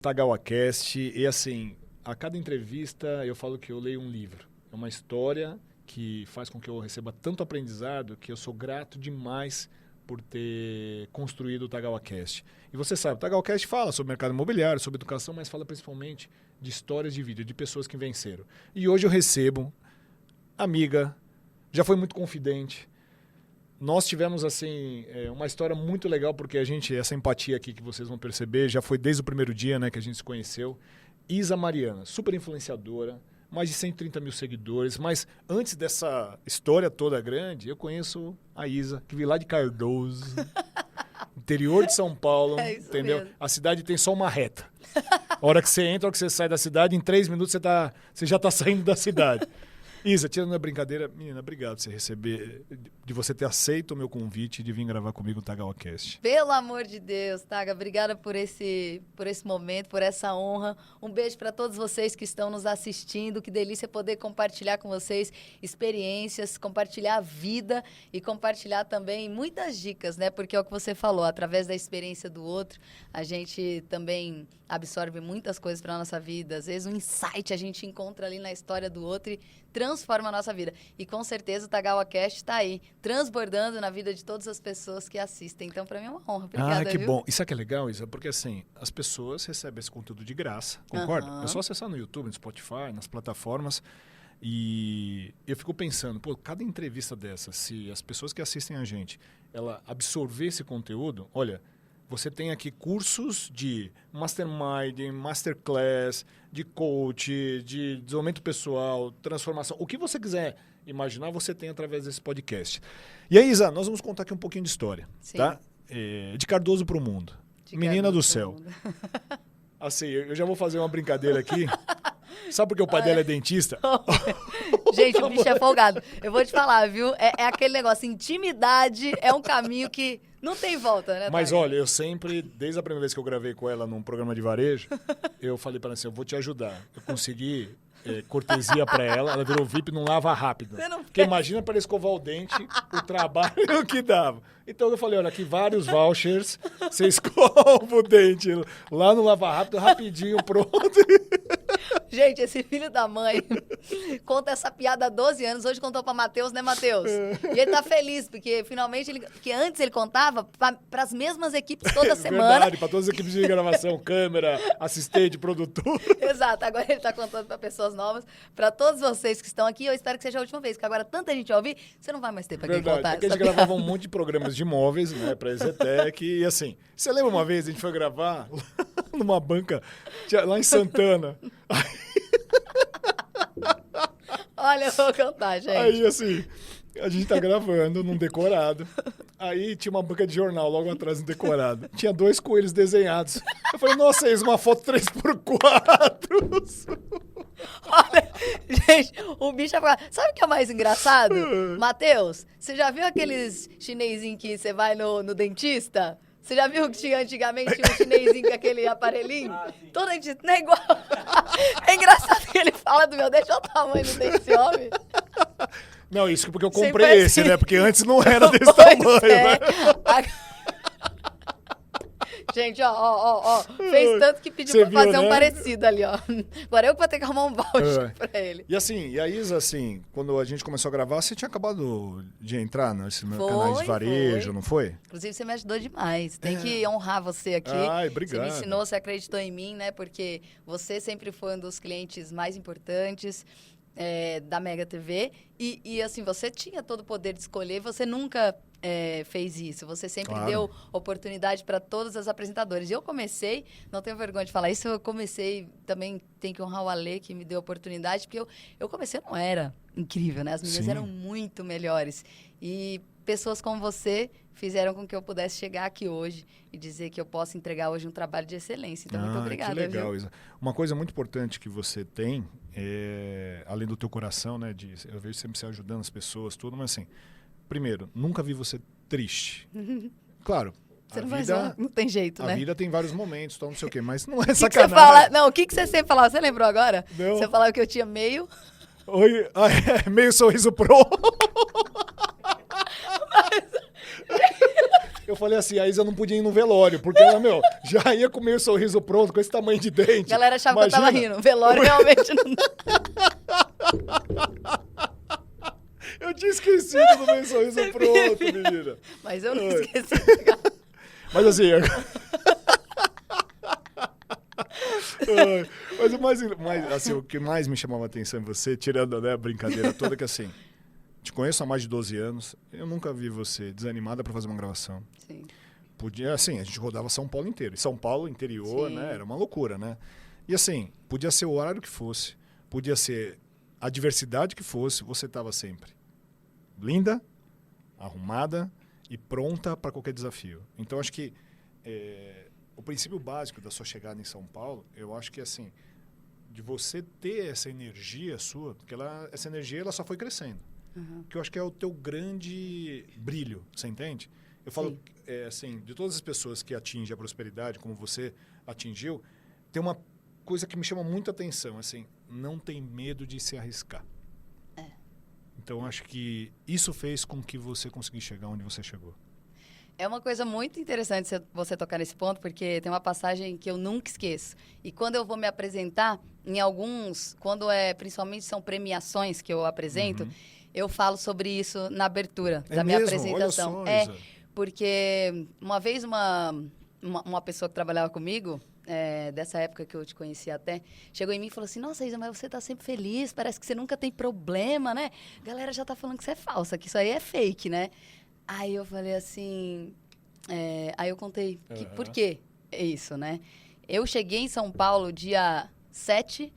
TagawaCast, e assim, a cada entrevista eu falo que eu leio um livro. É uma história que faz com que eu receba tanto aprendizado que eu sou grato demais por ter construído o TagawaCast. E você sabe, o TagawaCast fala sobre mercado imobiliário, sobre educação, mas fala principalmente de histórias de vida, de pessoas que venceram. E hoje eu recebo amiga, já foi muito confidente. Nós tivemos, assim, uma história muito legal, porque essa empatia aqui que vocês vão perceber, já foi desde o primeiro dia, né, que a gente se conheceu. Isa Mariana, super influenciadora, mais de 130 mil seguidores, mas antes dessa história toda grande, eu conheço a Isa, que veio lá de Cardoso, interior de São Paulo, entendeu? Mesmo. A cidade tem só uma reta. A hora que você entra, a hora que você sai da cidade, em 3 minutos você já está saindo da cidade. Isa, tirando a brincadeira, menina, obrigado de você ter aceito o meu convite de vir gravar comigo o TagawaCast. Pelo amor de Deus, Taga, obrigada por esse momento, por essa honra. Um beijo para todos vocês que estão nos assistindo. Que delícia poder compartilhar com vocês experiências, compartilhar a vida e compartilhar também muitas dicas, né? Porque é o que você falou, através da experiência do outro, a gente também absorve muitas coisas para a nossa vida. Às vezes um insight a gente encontra ali na história do outro e transforma a nossa vida. E com certeza o TagawaCast está aí, transbordando na vida de todas as pessoas que assistem. Então, para mim é uma honra. Obrigada, que viu? bom. Isso aqui é legal, Isa, porque assim, as pessoas recebem esse conteúdo de graça, concorda? É só acessar no YouTube, no Spotify, nas plataformas. E eu fico pensando, cada entrevista dessa, se as pessoas que assistem a gente, ela absorver esse conteúdo, olha, você tem aqui cursos de mastermind, masterclass, de coach, de desenvolvimento pessoal, transformação. O que você quiser imaginar, você tem através desse podcast. E aí, Isa, nós vamos contar aqui um pouquinho de história. Sim. Tá? De Cardoso para o mundo. Menina do céu. Assim, eu já vou fazer uma brincadeira aqui. Sabe porque o pai dela é dentista? Gente, o bicho é folgado. Eu vou te falar, viu? É aquele negócio, intimidade é um caminho que não tem volta, né? Mas olha, eu sempre, desde a primeira vez que eu gravei com ela num programa de varejo, eu falei para ela assim, eu vou te ajudar. Eu consegui cortesia para ela, ela virou VIP, não lava rápido. Porque imagina para ela escovar o dente, o trabalho que dava. Então eu falei, olha, aqui vários vouchers, você escova o dente lá no Lava Rápido, rapidinho, pronto. Gente, esse filho da mãe conta essa piada há 12 anos, hoje contou pra Matheus, né, Matheus? E ele tá feliz, porque finalmente, porque antes ele contava para as mesmas equipes toda semana. Verdade, para todas as equipes de gravação, câmera, assistente, produtor. Exato, agora ele tá contando para pessoas novas, para todos vocês que estão aqui, eu espero que seja a última vez, porque agora tanta gente vai ouvir, você não vai mais ter para quem contar. Porque a gente gravava um monte de programas de imóveis, né, pra Ezetec, e assim, você lembra uma vez a gente foi gravar numa banca lá em Santana? Olha, eu vou contar, gente. Aí, assim, a gente tá gravando num decorado. Aí tinha uma banca de jornal logo atrás no decorado. Tinha 2 coelhos desenhados. Eu falei, nossa, é isso, uma foto 3x4. Olha, gente, o bicho é... Sabe o que é mais engraçado? Matheus, você já viu aqueles chinesinhos que você vai no dentista? Você já viu que tinha antigamente um chinesinho com aquele aparelhinho? Todo dentista, não é igual. É engraçado que ele fala do meu dente, olha o tamanho do dente desse homem. Não, isso porque eu comprei esse, né? Porque antes não era desse tamanho, né? Gente, ó, fez tanto que pediu pra fazer um parecido ali, ó. Agora eu que vou ter que arrumar um voucher pra ele. E assim, e a Isa, assim, quando a gente começou a gravar, você tinha acabado de entrar nesses canais de varejo, não foi? Inclusive, você me ajudou demais. Tem que honrar você aqui. Ai, obrigado. Você me ensinou, você acreditou em mim, né? Porque você sempre foi um dos clientes mais importantes da Mega TV. E assim, você tinha todo o poder de escolher, você nunca... fez isso. Você sempre deu oportunidade para todas as apresentadoras. E eu comecei, não tenho vergonha de falar isso, eu comecei, também tem que honrar o Ale, que me deu oportunidade, porque eu comecei, não era incrível, né? As meninas eram muito melhores. E pessoas como você fizeram com que eu pudesse chegar aqui hoje e dizer que eu posso entregar hoje um trabalho de excelência. Então, muito obrigada. Que legal, Isa. Uma coisa muito importante que você tem, além do teu coração, né? Eu vejo sempre você ajudando as pessoas, tudo, mas assim, primeiro, nunca vi você triste. Claro, você não tem jeito, né? A vida tem vários momentos, não sei o quê, mas não é sacanagem. Que você fala, não, o que você sempre falava? Você lembrou agora? Não. Você falava que eu tinha meio... Oi, meio sorriso pro... Eu falei assim, a Isa não podia ir no velório, porque ela, já ia com o meio sorriso pronto, com esse tamanho de dente. A galera achava que eu tava rindo. Velório realmente não Eu tinha esquecido do meio sorriso pronto, menina. Mas eu não esqueci. Mas assim... Mas assim, o que mais me chamava a atenção em você, tirando, né, a brincadeira toda, que assim, te conheço há mais de 12 anos, eu nunca vi você desanimada para fazer uma gravação. Sim. Podia, assim, a gente rodava São Paulo inteiro. E São Paulo, interior, Sim. né, era uma loucura, né? E assim, podia ser o horário que fosse, podia ser a diversidade que fosse, você estava sempre linda, arrumada e pronta para qualquer desafio. Então, acho que o princípio básico da sua chegada em São Paulo, eu acho que assim, de você ter essa energia sua, porque essa energia ela só foi crescendo. Uhum. Que eu acho que é o teu grande brilho, você entende? Eu falo, assim, de todas as pessoas que atingem a prosperidade, como você atingiu, tem uma coisa que me chama muita atenção, assim, não tem medo de se arriscar. Então, acho que isso fez com que você conseguisse chegar onde você chegou. É uma coisa muito interessante você tocar nesse ponto, porque tem uma passagem que eu nunca esqueço. E quando eu vou me apresentar, em alguns, principalmente são premiações que eu apresento, eu falo sobre isso na abertura da minha apresentação. Olha só, Isa. Porque uma vez uma pessoa que trabalhava comigo, dessa época que eu te conhecia até, chegou em mim e falou assim, nossa, Isa, mas você tá sempre feliz, parece que você nunca tem problema, né? A galera já tá falando que você é falsa, que isso aí é fake, né? Aí eu falei assim... aí eu contei por que é isso, né? Eu cheguei em São Paulo dia 7...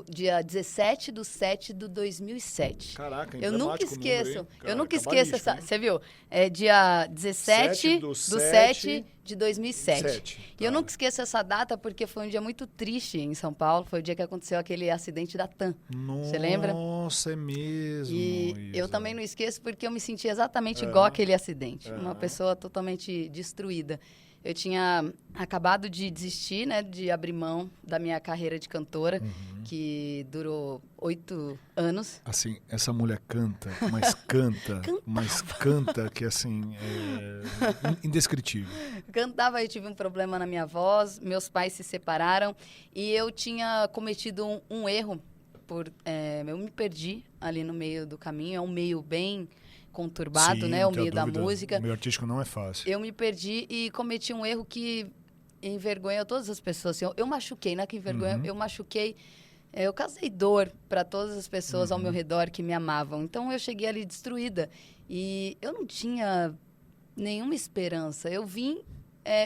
dia 17/7/2007. Caraca, eu nunca esqueço. Número, eu nunca esqueço essa. Você viu? É dia 17/7/2007. E eu nunca esqueço essa data porque foi um dia muito triste em São Paulo. Foi o dia que aconteceu aquele acidente da TAM. Você lembra? Nossa, é mesmo. E Isa. eu também não esqueço porque eu me senti exatamente igual àquele acidente. Uma pessoa totalmente destruída. Eu tinha acabado de desistir, né, de abrir mão da minha carreira de cantora, que durou 8 anos. Assim, essa mulher canta, mas canta que, assim, é indescritível. Cantava, eu tive um problema na minha voz, meus pais se separaram e eu tinha cometido um erro. Eu me perdi ali no meio do caminho, é um meio bem... conturbado, Sim, né? O meio da música. O meio artístico não é fácil. Eu me perdi e cometi um erro que envergonha todas as pessoas. Assim, eu machuquei, né? Que envergonha. Eu machuquei. Eu causei dor para todas as pessoas ao meu redor que me amavam. Então, eu cheguei ali destruída. E eu não tinha nenhuma esperança. Eu vim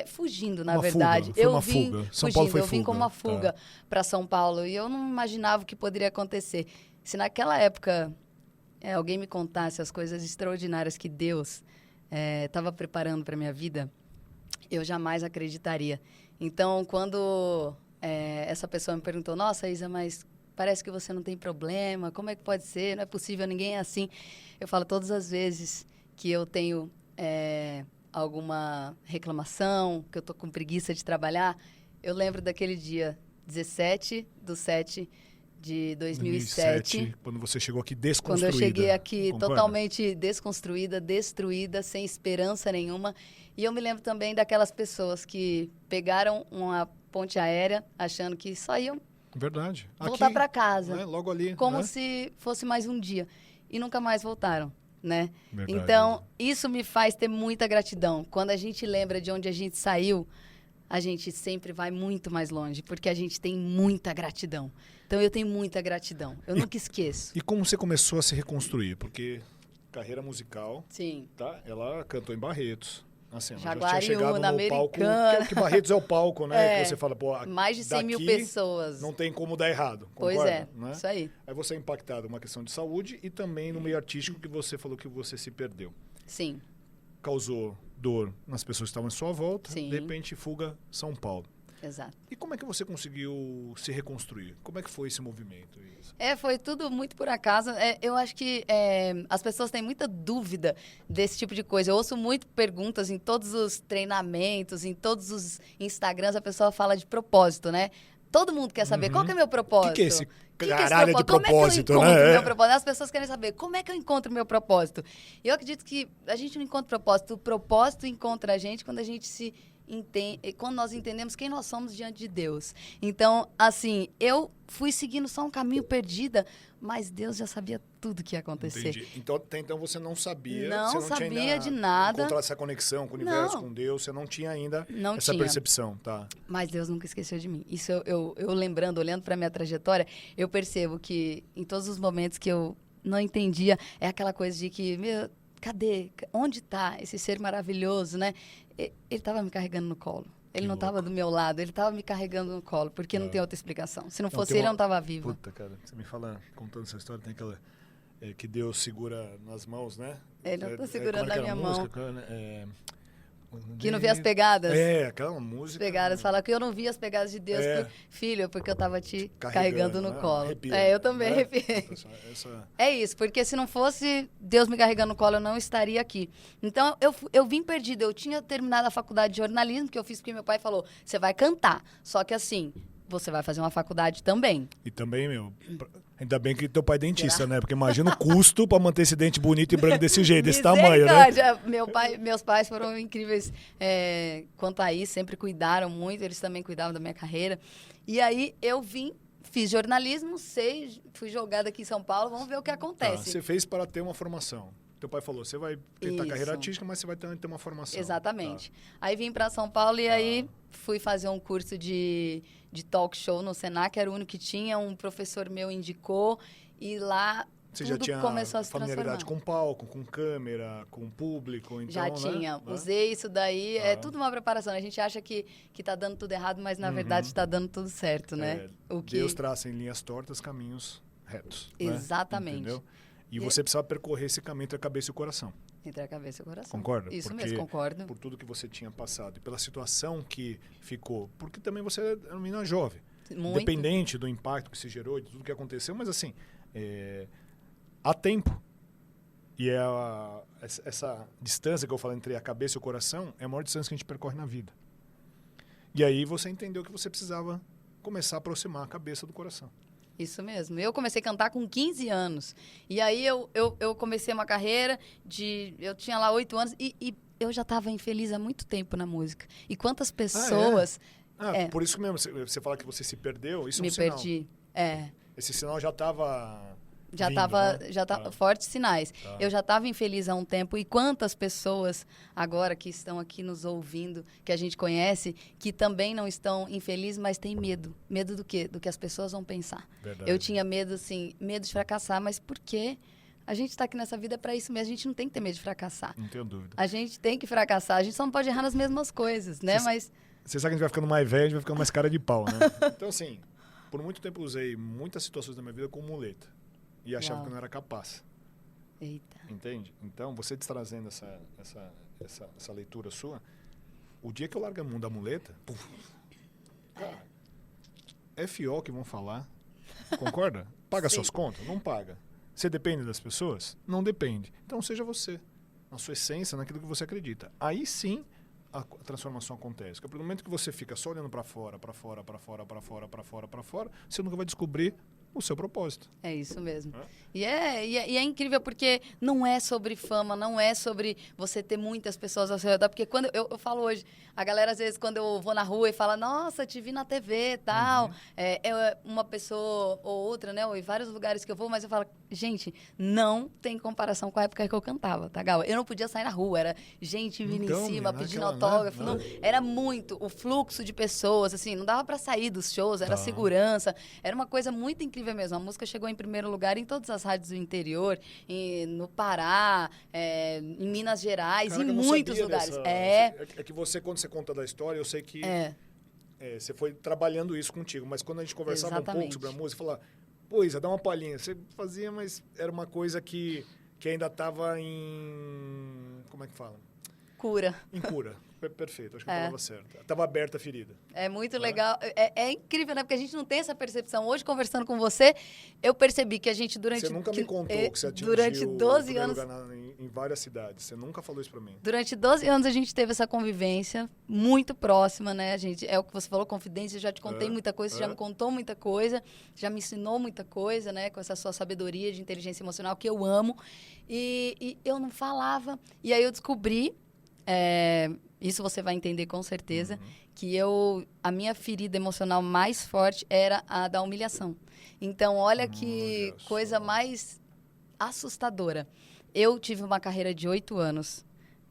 fugindo, na verdade. Foi uma fuga. São Paulo foi eu vim fuga. como uma fuga para São Paulo. E eu não imaginava o que poderia acontecer. Se naquela época... alguém me contasse as coisas extraordinárias que Deus estava preparando para minha vida, eu jamais acreditaria. Então, quando essa pessoa me perguntou, nossa, Isa, mas parece que você não tem problema, como é que pode ser? Não é possível, ninguém é assim. Eu falo todas as vezes que eu tenho alguma reclamação, que eu estou com preguiça de trabalhar, eu lembro daquele dia, 17/7/2007, de 2007, quando você chegou aqui desconstruída. Quando eu cheguei aqui Concorda? totalmente desconstruída, destruída, sem esperança nenhuma. E eu me lembro também daquelas pessoas que pegaram uma ponte aérea achando que só iam Verdade. voltar para casa. Né? Logo ali. Como né? se fosse mais um dia. E nunca mais voltaram, né? Verdade. Então, isso me faz ter muita gratidão. Quando a gente lembra de onde a gente saiu, a gente sempre vai muito mais longe, porque a gente tem muita gratidão. Então, eu tenho muita gratidão. Eu nunca esqueço. E como você começou a se reconstruir? Porque carreira musical, Sim. tá? Ela cantou em Barretos. Assim, ela Jaguariúna, já tinha chegado no Americana. palco, que Barretos é o palco, né? Que você fala, pô, mais de 100 mil daqui pessoas. Não tem como dar errado. Pois Concorda? Né? Isso aí. Aí você é impactado uma questão de saúde e também no meio artístico que você falou que você se perdeu. Sim. Causou dor nas pessoas que estavam em sua volta. Sim. De repente, fuga São Paulo. Exato. E como é que você conseguiu se reconstruir? Como é que foi esse movimento? Isso? Foi tudo muito por acaso. Eu acho que as pessoas têm muita dúvida desse tipo de coisa. Eu ouço muito perguntas em todos os treinamentos, em todos os Instagrams, a pessoa fala de propósito, né? Todo mundo quer saber qual que é meu propósito. O que é esse Que é caralho de propósito, como é que eu encontro né? meu propósito? As pessoas querem saber como é que eu encontro meu propósito. Eu acredito que a gente não encontra propósito. O propósito encontra a gente quando a gente se entende, quando nós entendemos quem nós somos diante de Deus. Então, assim, eu fui seguindo só um caminho perdida, mas Deus já sabia tudo que ia acontecer. Entendi. Então, até então você não sabia. Não você não sabia tinha ainda de nada. encontrado essa conexão com o universo, Não. com Deus. Você não tinha ainda Não essa tinha. percepção, tá? Mas Deus nunca esqueceu de mim. Isso eu lembrando, olhando para minha trajetória, eu percebo que em todos os momentos que eu não entendia, é aquela coisa de que, meu, cadê? Onde está esse ser maravilhoso, né? Ele estava me carregando no colo. Ele não estava do meu lado, ele estava me carregando no colo, porque não tem outra explicação. Se não fosse ele, eu não estava vivo. Puta, cara, você me fala, contando essa história, tem aquela... que Deus segura nas mãos, né? Ele não está segurando como é na que era minha a mão. música? Que não via as pegadas. Aquela música. Pegadas, fala que eu não vi as pegadas de Deus, filho, porque eu estava te carregando no né? colo. Arrepia, Eu também né? arrepiei. Essa... É isso, porque se não fosse Deus me carregando no colo, eu não estaria aqui. Então, eu vim perdida. Eu tinha terminado a faculdade de jornalismo, que eu fiz porque meu pai falou, você vai cantar. Só que assim, você vai fazer uma faculdade também. E também, ainda bem que teu pai é dentista, né? Porque imagina o custo pra manter esse dente bonito e branco desse jeito, desse tamanho, né? Meus pais foram incríveis quanto a isso, sempre cuidaram muito, eles também cuidavam da minha carreira. E aí eu fiz jornalismo, fui jogada aqui em São Paulo, vamos ver o que acontece. Tá, você fez para ter uma formação. Teu pai falou, você vai tentar Isso. carreira artística, mas você vai ter uma formação. Exatamente. Tá. Aí vim para São Paulo e aí fui fazer um curso de talk show no Senac, era o único que tinha, um professor meu indicou e lá você tudo já tinha começou a se familiaridade transformar. com palco, com câmera, com público, então, Já tinha. Né? Usei isso daí, é tudo uma preparação. A gente acha que tá dando tudo errado, mas na verdade tá dando tudo certo, né? Deus traça em linhas tortas caminhos retos. Exatamente. Né? Entendeu? E você precisava percorrer esse caminho entre a cabeça e o coração. Entre a cabeça e o coração. Concorda? Isso porque mesmo, concordo. Por tudo que você tinha passado e pela situação que ficou. Porque também você era uma menina jovem. Muito. Independente do impacto que se gerou, de tudo que aconteceu, mas assim, há tempo. E essa distância que eu falo entre a cabeça e o coração é a maior distância que a gente percorre na vida. E aí você entendeu que você precisava começar a aproximar a cabeça do coração. Isso mesmo. Eu comecei a cantar com 15 anos. E aí eu comecei uma carreira eu tinha lá 8 anos e eu já estava infeliz há muito tempo na música. E quantas pessoas... Por isso mesmo, você fala que você se perdeu, isso é um me sinal. perdi. Esse sinal já estava... Já estava fortes sinais. Tá. Eu já estava infeliz há um tempo. E quantas pessoas agora que estão aqui nos ouvindo, que a gente conhece, que também não estão infelizes, mas têm medo. Medo do quê? Do que as pessoas vão pensar. Verdade. Eu tinha medo, assim, medo de fracassar, mas por quê? A gente está aqui nessa vida para isso mesmo. A gente não tem que ter medo de fracassar. Não tenho dúvida. A gente tem que fracassar. A gente só não pode errar nas mesmas coisas, né? Você sabe que a gente vai ficando mais velho, a gente vai ficando mais cara de pau, né? Então, assim, por muito tempo eu usei muitas situações da minha vida como muleta. E achava que eu não era capaz. Eita. Entende? Então, você trazendo essa leitura sua, o dia que eu largo a mão da muleta, cara, é FO que vão falar. Concorda? Paga suas contas? Não paga. Você depende das pessoas? Não depende. Então, seja você. Na sua essência, naquilo que você acredita. Aí sim, a transformação acontece. Porque a partir do momento que você fica só olhando para fora, você nunca vai descobrir o seu propósito. É isso mesmo. E é incrível porque não é sobre fama, não é sobre você ter muitas pessoas ao seu redor. Porque quando eu falo hoje, a galera às vezes quando eu vou na rua e fala, nossa, te vi na TV e tal. É uma pessoa ou outra, né? Ou em vários lugares que eu vou, mas eu falo, gente, não tem comparação com a época que eu cantava, tá, Gal? Eu não podia sair na rua, era gente vindo em cima, pedindo autógrafo. Não, era muito, o fluxo de pessoas, assim, não dava pra sair dos shows, era segurança. Era uma coisa muito incrível mesmo. A música chegou em primeiro lugar em todas as rádios do interior, no Pará, em Minas Gerais, em muitos lugares. É que você, quando você conta da história, eu sei que você foi trabalhando isso contigo, mas quando a gente conversava um pouco sobre a música, falava, pô, Isa, dá uma palhinha. Você fazia, mas era uma coisa que ainda estava em... Como é que fala? Cura. Em cura. Perfeito, acho que a palavra certa. Estava aberta a ferida. É muito legal. É incrível, né? Porque a gente não tem essa percepção. Hoje, conversando com você, eu percebi que a gente durante... Você nunca me contou que você atingiu durante 12 o anos lugar em várias cidades. Você nunca falou isso pra mim. Durante 12 anos a gente teve essa convivência muito próxima, né? A gente, é o que você falou, confidência, eu já te contei muita coisa, você já me contou muita coisa, já me ensinou muita coisa, né? Com essa sua sabedoria de inteligência emocional que eu amo. E eu não falava. E aí eu descobri, isso você vai entender com certeza, que a minha ferida emocional mais forte era a da humilhação. Então, olha que coisa mais assustadora. Eu tive uma carreira de 8 anos.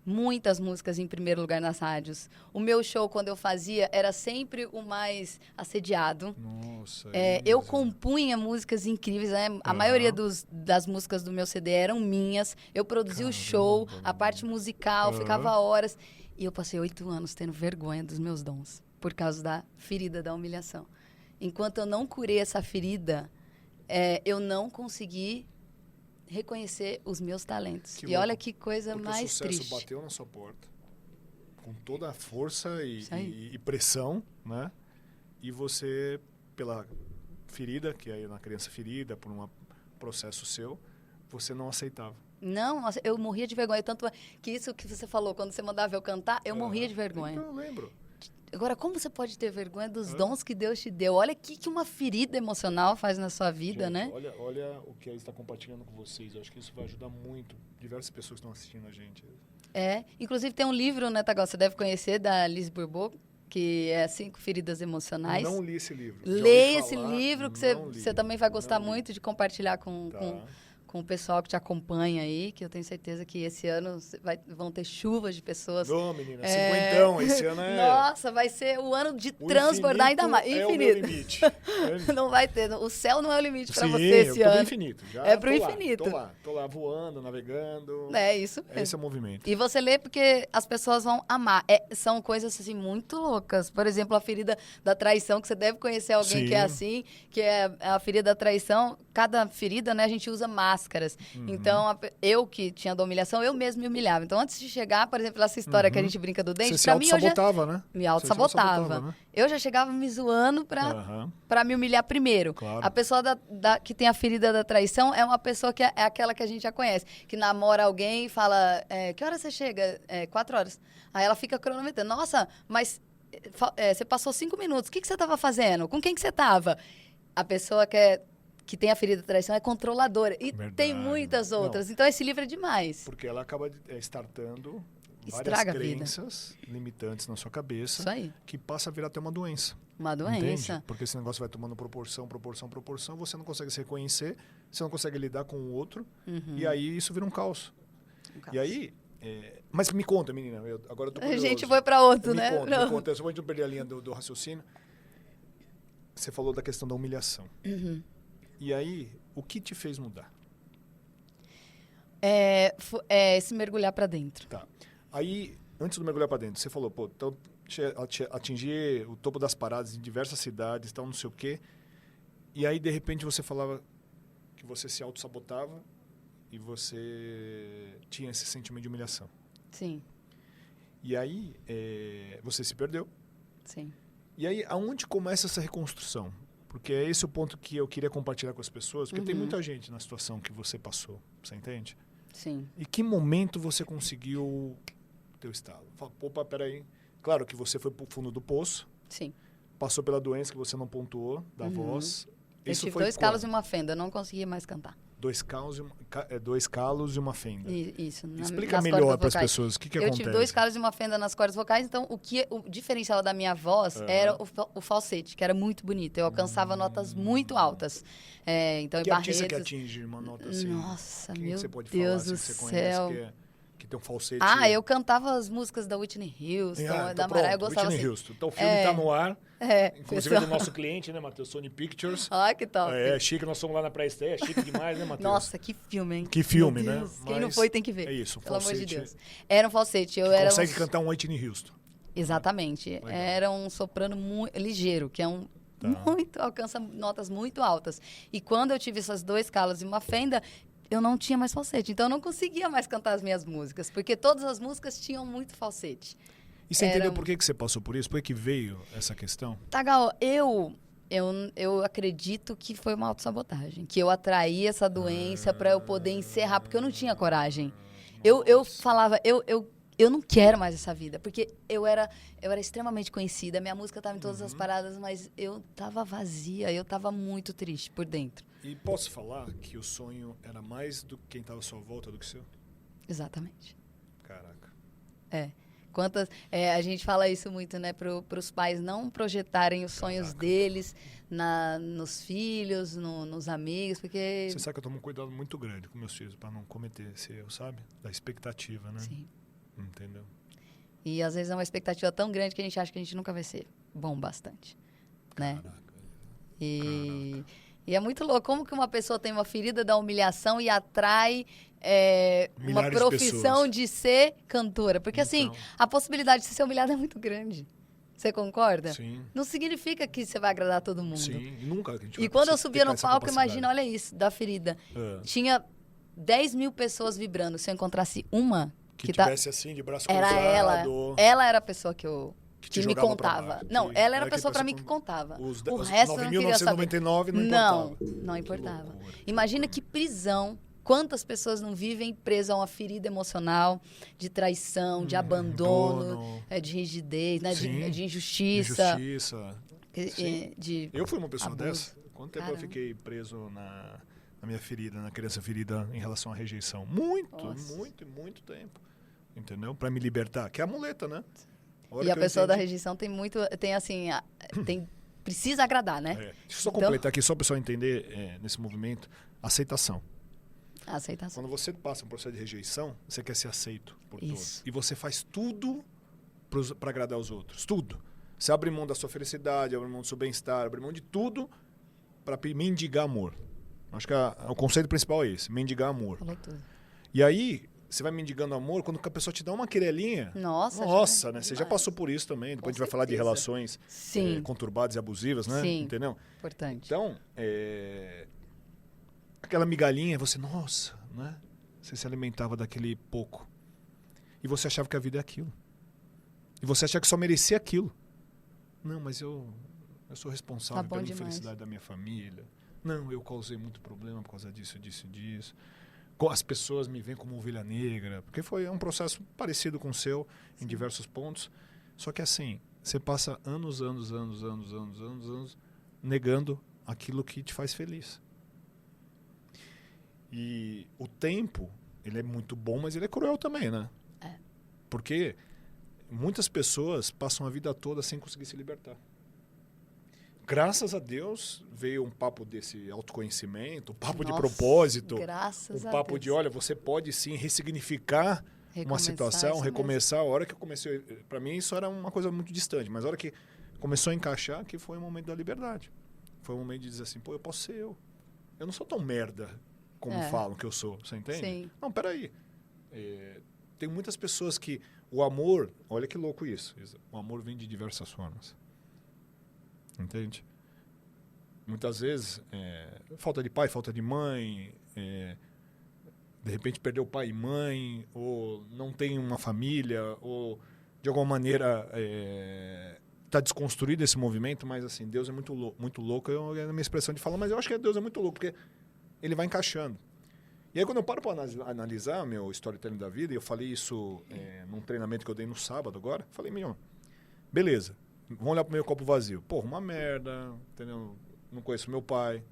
Muitas músicas em primeiro lugar nas rádios. O meu show, quando eu fazia, era sempre o mais assediado. Nossa. Eu compunha músicas incríveis, né? A maioria das músicas do meu CD eram minhas. Eu produzia o show, a parte musical, ficava horas. E eu passei 8 anos tendo vergonha dos meus dons, por causa da ferida da humilhação. Enquanto eu não curei essa ferida, eu não consegui reconhecer os meus talentos. E olha que coisa mais triste. O sucesso bateu na sua porta, com toda a força e pressão, né? E você, pela ferida, que é na criança ferida, por um processo seu, você não aceitava. Não, eu morria de vergonha. Tanto que isso que você falou, quando você mandava eu cantar, eu morria de vergonha. Então eu lembro. Agora, como você pode ter vergonha dos dons que Deus te deu? Olha o que uma ferida emocional faz na sua vida, gente, né? Olha o que a está compartilhando com vocês. Eu acho que isso vai ajudar muito diversas pessoas que estão assistindo a gente. Inclusive tem um livro, né, Tagal? Você deve conhecer, da Liz Bourbeau, que é 5 feridas emocionais. Eu não li esse livro. Leia esse livro, que você também vai gostar muito de compartilhar com o pessoal que te acompanha aí, que eu tenho certeza que esse ano vão ter chuvas de pessoas. Ô, menina, 50, esse ano Nossa, vai ser o ano de transbordar ainda mais. Infinito. É o meu limite. Não vai ter. O céu não é o limite para você esse ano. Pro infinito. Pro infinito. Tô lá voando, navegando. É isso mesmo. Esse é o movimento. E você lê porque as pessoas vão amar. São coisas assim muito loucas. Por exemplo, a ferida da traição, que você deve conhecer alguém que é assim, que é a ferida da traição. Cada ferida, né, a gente usa máscaras. Então, eu que tinha da humilhação, eu mesmo me humilhava. Então, antes de chegar, por exemplo, essa história que a gente brinca do dente, pra mim, eu já... né? Me auto-sabotava. Né? Eu já chegava me zoando pra me humilhar primeiro. Claro. A pessoa que tem a ferida da traição é uma pessoa que é aquela que a gente já conhece, que namora alguém e fala, que hora você chega? 4 horas. Aí ela fica cronometrando. Nossa, mas você passou 5 minutos. O que você estava fazendo? Com quem que você estava? A pessoa que tem a ferida da traição é controladora. E tem muitas outras. Não. Então, esse livro é demais. Porque ela acaba startando várias crenças limitantes na sua cabeça. Isso aí. Que passa a virar até uma doença. Uma doença. Entende? Porque esse negócio vai tomando proporção, você não consegue se reconhecer, você não consegue lidar com o outro, e aí isso vira um caos. E aí... Mas me conta, menina, agora eu tô curioso. A gente foi para outro, me né? Me conta, só pra gente não perder a linha do raciocínio. Você falou da questão da humilhação. E aí, o que te fez mudar? Se mergulhar para dentro. Tá. Aí, antes do mergulhar para dentro, você falou, então, atingir o topo das paradas em diversas cidades, tal, não sei o quê. E aí, de repente, você falava que você se auto-sabotava e você tinha esse sentimento de humilhação. Sim. E aí, você se perdeu. Sim. E aí, aonde começa essa reconstrução? Porque é esse o ponto que eu queria compartilhar com as pessoas, porque tem muita gente na situação que você passou, você entende? Sim. E que momento você conseguiu teu estalo? Fala, opa, peraí. Claro que você foi pro fundo do poço. Sim. Passou pela doença que você não pontuou, da voz. Eu tive 2 calos e uma fenda, eu não conseguia mais cantar. 2 calos e uma fenda. Isso. Explica melhor para as pessoas o que acontece. Eu tive 2 calos e uma fenda nas cordas vocais, então o diferencial da minha voz era o falsete, que era muito bonito. Eu alcançava notas muito altas. Então, que artista que atinge uma nota assim? Nossa, quem meu você pode Deus falar, do assim, que você céu. Conhece, que tem um falsete? Eu cantava as músicas da Whitney Houston, da Mariah, eu gostava Whitney assim. Houston. Então o filme está no ar. Inclusive pessoal. do nosso cliente, né, Matheus? Sony Pictures. Que top. Chique, nós fomos lá na pré-estreia. Chique demais, né, Matheus? Nossa, que filme, hein? Que filme, Meu né? Deus, quem não foi tem que ver. É isso, pelo amor de falsete. Deus. Era um falsete. Consegue cantar um Whitney Houston. Exatamente. Legal. Era um soprano ligeiro, que é alcança notas muito altas. E quando eu tive essas 2 calos e uma fenda, eu não tinha mais falsete. Então, eu não conseguia mais cantar as minhas músicas, porque todas as músicas tinham muito falsete. E você entendeu por que você passou por isso? Por que veio essa questão? Tagal, eu acredito que foi uma autossabotagem. Que eu atraí essa doença para eu poder encerrar, porque eu não tinha coragem. Eu falava, eu não quero mais essa vida, porque eu era extremamente conhecida, minha música estava em todas as paradas, mas eu estava vazia, eu estava muito triste por dentro. E posso falar que o sonho era mais do que quem estava à sua volta do que o seu? Exatamente. Caraca. A gente fala isso muito, né, para os pais não projetarem os sonhos deles nos filhos, nos amigos, porque... Você sabe que eu tomo um cuidado muito grande com meus filhos para não cometer esse erro, sabe? Da expectativa, né? Sim. Entendeu? E às vezes é uma expectativa tão grande que a gente acha que a gente nunca vai ser bom bastante, né? Caraca. E é muito louco como que uma pessoa tem uma ferida da humilhação e atrai uma Milhares de profissão pessoas. de ser cantora. Porque assim, Então. a possibilidade de ser humilhada é muito grande. Você concorda? Sim. Não significa que você vai agradar todo mundo. Sim, e nunca a gente E vai quando eu conseguir subia ter no essa palco, capacidade. imagina, olha isso, da ferida. É. Tinha 10 mil pessoas vibrando. Se eu encontrasse uma Que tivesse assim, de braço era cruzado. ela era a pessoa que te me jogava pra contava. baixo, Não, que ela era a era que pessoa pra você mim que contava. Os O resto eu não queria saber. 9.999 não importava. Não importava. loucura, que Imagina loucura. que prisão. Quantas pessoas não vivem presas a uma ferida emocional, de traição, de abandono, de rigidez, né, Sim, de injustiça. Injustiça. Sim. De Eu fui uma pessoa abuso. dessa. Quanto tempo Caramba. eu fiquei preso na minha ferida, na criança ferida em relação à rejeição? Muito, Nossa. muito tempo. Entendeu? Pra me libertar. Que é a muleta, né? E a pessoa da rejeição tem muito. Tem assim. Precisa agradar, né? Deixa eu só Então- completar aqui, só para o pessoal entender nesse movimento. Aceitação. A aceitação. Quando você passa um processo de rejeição, você quer ser aceito por Isso. todos. E você faz tudo para agradar os outros. Tudo. Você abre mão da sua felicidade, abre mão do seu bem-estar, abre mão de tudo para mendigar amor. Acho que o conceito principal é esse, mendigar amor. Falou tudo. E aí, você vai mendigando amor, quando a pessoa te dá uma querelinha... Nossa, né? Você já demais. passou por isso também. Depois a gente vai falar de certeza. relações Sim. conturbadas e abusivas, né? Sim. Entendeu? Importante. Então, aquela migalhinha, você, nossa, né? Você se alimentava daquele pouco. E você achava que a vida é aquilo. E você achava que só merecia aquilo. Não, mas eu sou responsável Tá bom pela demais. infelicidade da minha família. Não, eu causei muito problema por causa disso. As pessoas me veem como ovelha negra. Porque foi um processo parecido com o seu, em diversos pontos. Só que assim, você passa anos negando aquilo que te faz feliz. E o tempo, ele é muito bom, mas ele é cruel também, né? É. Porque muitas pessoas passam a vida toda sem conseguir se libertar. Graças a Deus veio um papo desse autoconhecimento, um papo de Nossa, propósito, graças um a papo Deus. de, olha, você pode sim ressignificar uma Recomeçar, situação, isso recomeçar. A hora que eu comecei, para mim isso era uma coisa muito distante, mas a hora que começou a encaixar, que foi o momento da liberdade. Foi o momento de dizer assim, pô, eu posso ser eu. Eu não sou tão merda como falam que eu sou, você entende? Sim. Não, peraí. Tem muitas pessoas que o amor, olha que louco isso, Isa, o amor vem de diversas formas. Entende? Muitas vezes, falta de pai, falta de mãe, de repente perdeu pai e mãe, ou não tem uma família, ou de alguma maneira está desconstruído esse movimento, mas assim, Deus é muito louco, é a minha expressão de falar, mas eu acho que Deus é muito louco, porque ele vai encaixando. E aí quando eu paro para analisar meu storytelling da vida, e eu falei isso num treinamento que eu dei no sábado agora, falei, beleza, vamos olhar pro meu copo vazio. Porra, uma merda, entendeu? Não conheço meu pai,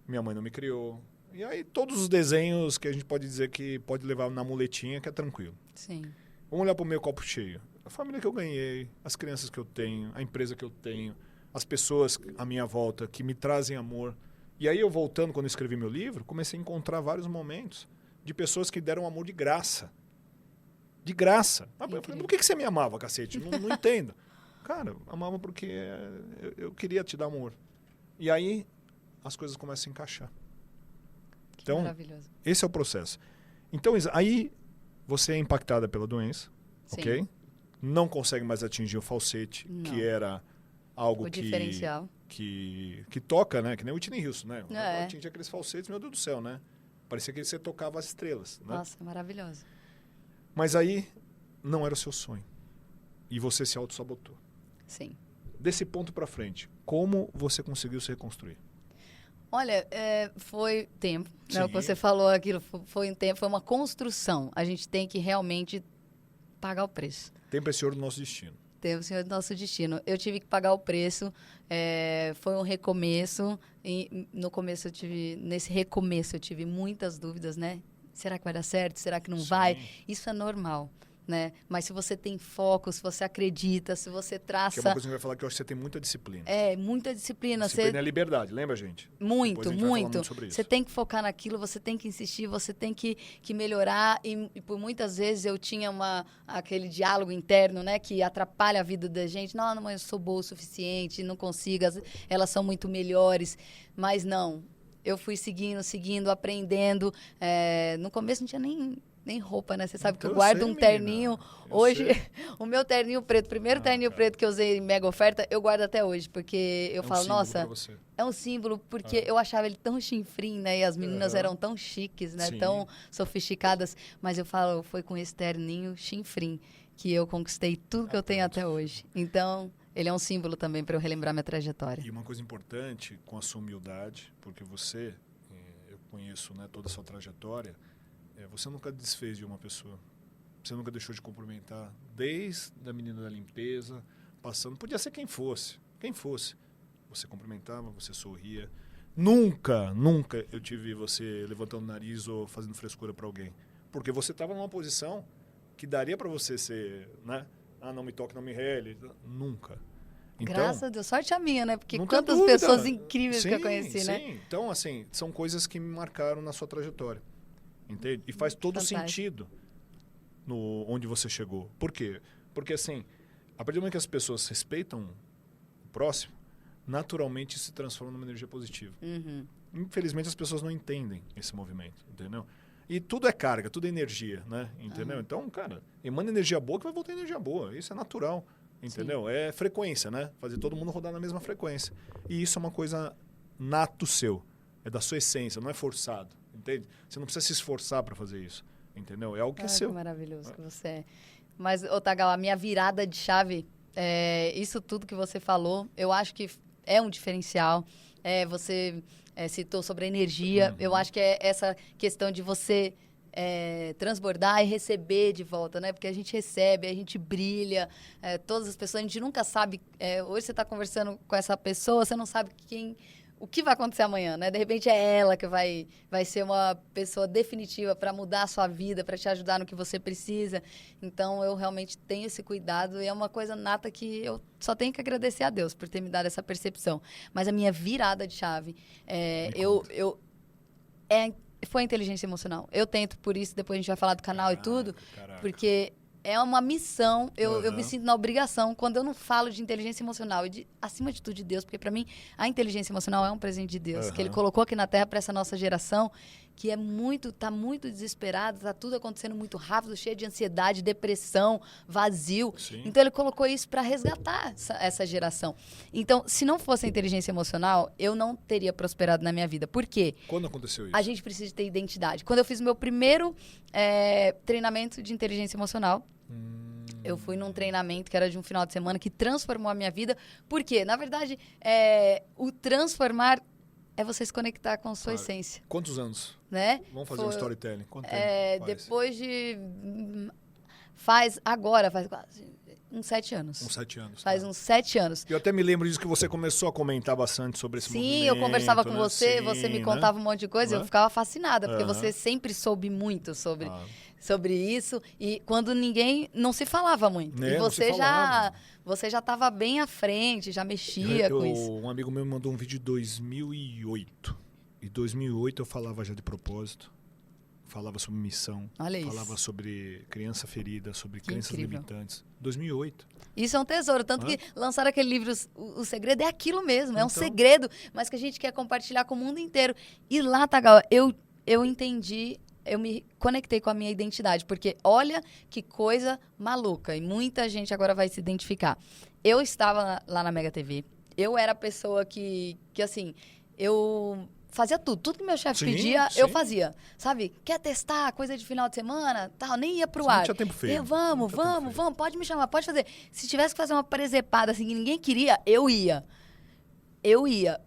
minha mãe não me criou. E aí todos os desenhos que a gente pode dizer que pode levar na muletinha, que é tranquilo. Sim. Vamos olhar pro meu copo cheio. A família que eu ganhei, as crianças que eu tenho, a empresa que eu tenho, as pessoas à minha volta que me trazem amor. E aí eu voltando, quando eu escrevi meu livro, comecei a encontrar vários momentos de pessoas que deram amor de graça. De graça. Mas eu falei, por que você me amava, cacete? Não entendo. Cara, amava porque eu queria te dar amor. E aí as coisas começam a encaixar. Que Então, maravilhoso. esse é o processo. Então, aí você é impactada pela doença, Sim. ok? Não consegue mais atingir o falsete, Não. que era algo O diferencial. que toca, né? Que nem o Whitney Houston, né? É. Atingir aqueles falsetes, meu Deus do céu, né? Parecia que você tocava as estrelas, né? Nossa, maravilhoso. Mas aí não era o seu sonho. E você se auto-sabotou. Sim. Desse ponto para frente, como você conseguiu se reconstruir? Olha, foi tempo, né? O que Sim. você falou aquilo, foi um tempo, foi uma construção. A gente tem que realmente pagar o preço. Tempo é senhor do nosso destino. Tem o Senhor do nosso destino. Eu tive que pagar o preço, foi um recomeço. E no começo nesse recomeço eu tive muitas dúvidas, né? Será que vai dar certo? Será que não vai? Isso é normal, né? Mas se você tem foco, se você acredita, se você traça... Que é uma coisa que vai falar que eu acho que você tem muita disciplina. Muita disciplina. Disciplina é liberdade, lembra, gente? Muito, muito. Sobre isso. Você tem que focar naquilo, você tem que insistir, você tem que melhorar. E por muitas vezes eu tinha aquele diálogo interno, né? Que atrapalha a vida da gente. Não, mas eu sou boa o suficiente, não consigo, elas são muito melhores. Mas não, eu fui seguindo, aprendendo. No começo não tinha nem roupa, né? Você sabe que eu guardo um terninho. Hoje, o meu terninho preto, primeiro terninho preto que eu usei em mega oferta, eu guardo até hoje, porque eu falo, nossa, é um símbolo, porque eu achava ele tão chinfrim, né? E as meninas eram tão chiques, né? Sim. Tão sofisticadas, mas eu falo, foi com esse terninho chinfrim que eu conquistei tudo que eu tenho até hoje. Então, ele é um símbolo também para eu relembrar minha trajetória. E uma coisa importante, com a sua humildade, porque você, eu conheço, né, toda a sua trajetória, você nunca desfez de uma pessoa. Você nunca deixou de cumprimentar, desde a menina da limpeza, passando... Podia ser quem fosse. Você cumprimentava, você sorria. Nunca eu tive você levantando o nariz ou fazendo frescura para alguém. Porque você estava numa posição que daria para você ser, né? Não me toque, não me rele. Nunca. Então, graças a Deus. Sorte a minha, né? Porque não quantas tem dúvida. pessoas incríveis que eu conheci, né? Sim, então, assim, são coisas que me marcaram na sua trajetória. Entende? E faz todo sentido onde você chegou. Por quê? Porque, assim, a partir do momento que as pessoas respeitam o próximo, naturalmente isso se transforma numa energia positiva. Uhum. Infelizmente, as pessoas não entendem esse movimento, entendeu? E tudo é carga, tudo é energia, né? Entendeu? Uhum. Então, cara, emana energia boa que vai voltar energia boa. Isso é natural, entendeu? Sim. É frequência, né? Fazer todo mundo rodar na mesma frequência. E isso é uma coisa nato seu. É da sua essência, não é forçado. Entende? Você não precisa se esforçar para fazer isso, entendeu? É algo que é seu. Que maravilhoso que você é. Mas, Otagawa, a minha virada de chave, isso tudo que você falou, eu acho que é um diferencial. Você citou sobre a energia. Eu acho que é essa questão de você transbordar e receber de volta, né? Porque a gente recebe, a gente brilha, todas as pessoas, a gente nunca sabe. Hoje você está conversando com essa pessoa, você não sabe o que vai acontecer amanhã, né? De repente é ela que vai ser uma pessoa definitiva para mudar a sua vida, para te ajudar no que você precisa. Então, eu realmente tenho esse cuidado e é uma coisa nata que eu só tenho que agradecer a Deus por ter me dado essa percepção. Mas a minha virada de chave, foi a inteligência emocional. Eu tento, por isso, depois a gente vai falar do canal e tudo, porque... é uma missão, eu me sinto na obrigação quando eu não falo de inteligência emocional e, acima de tudo, de Deus, porque para mim a inteligência emocional é um presente de Deus, que Ele colocou aqui na Terra para essa nossa geração, que tá muito desesperada, tá tudo acontecendo muito rápido, cheio de ansiedade, depressão, vazio. Sim. Então Ele colocou isso para resgatar essa geração. Então, se não fosse a inteligência emocional, eu não teria prosperado na minha vida. Por quê? Quando aconteceu isso? A gente precisa ter identidade. Quando eu fiz o meu primeiro treinamento de inteligência emocional, eu fui num treinamento que era de um final de semana que transformou a minha vida. Por quê? Na verdade, o transformar é você se conectar com a sua essência. Quantos anos? Né? Vamos fazer um storytelling. Quanto tempo depois de... Faz quase uns 7 anos. Uns 7 anos. Faz uns 7 anos. Eu até me lembro disso que você começou a comentar bastante sobre esse movimento. Sim, eu conversava com você, Sim, você me contava um monte de coisa, eu ficava fascinada, porque você sempre soube muito sobre isso, e quando ninguém não se falava muito. E você já estava bem à frente, já mexia com isso. Um amigo meu me mandou um vídeo de 2008. Em 2008 eu falava já de propósito, falava sobre missão, falava sobre criança ferida, sobre crenças limitantes. 2008. Isso é um tesouro, tanto que lançaram aquele livro, o segredo é aquilo mesmo, é um segredo, mas que a gente quer compartilhar com o mundo inteiro. E lá, Tagawa, eu entendi, eu me conectei com a minha identidade, porque olha que coisa maluca, e muita gente agora vai se identificar. Eu estava lá na Mega TV, eu era a pessoa que assim, eu fazia tudo. Tudo que meu chefe pedia, eu fazia. Sabe? Quer testar coisa de final de semana? Tal, nem ia pro ar. Não tinha tempo feio. Vamos, pode me chamar, pode fazer. Se tivesse que fazer uma presepada assim que ninguém queria, eu ia.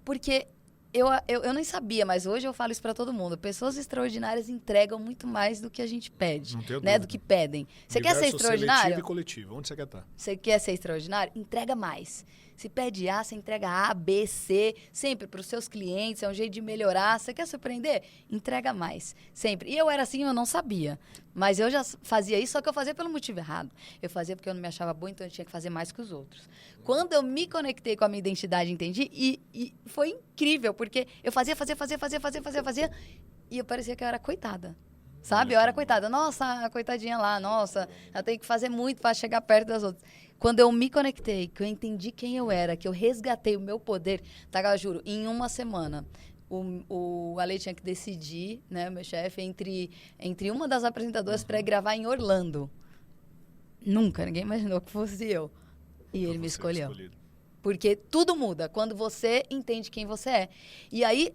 Porque eu nem sabia, mas hoje eu falo isso pra todo mundo. Pessoas extraordinárias entregam muito mais do que a gente pede, né? Do que pedem. Você quer ser extraordinário? Seletivo e coletivo. Onde você quer estar? Você quer ser extraordinário? Entrega mais. Se pede A, você entrega A, B, C, sempre para os seus clientes, é um jeito de melhorar. Você quer surpreender? Entrega mais, sempre. E eu era assim, eu não sabia. Mas eu já fazia isso, só que eu fazia pelo motivo errado. Eu fazia porque eu não me achava boa, então eu tinha que fazer mais que os outros. Quando eu me conectei com a minha identidade, entendi, e foi incrível, porque eu fazia, e eu parecia que eu era coitada. Sabe? Eu era coitada. Nossa, a coitadinha lá, nossa, eu tenho que fazer muito para chegar perto das outras. Quando eu me conectei, que eu entendi quem eu era, que eu resgatei o meu poder, tá, eu juro, em uma semana, o Ale tinha que decidir, né, meu chefe, entre uma das apresentadoras para gravar em Orlando. Nunca, ninguém imaginou que fosse eu. E ele me escolheu. Porque tudo muda quando você entende quem você é. E aí,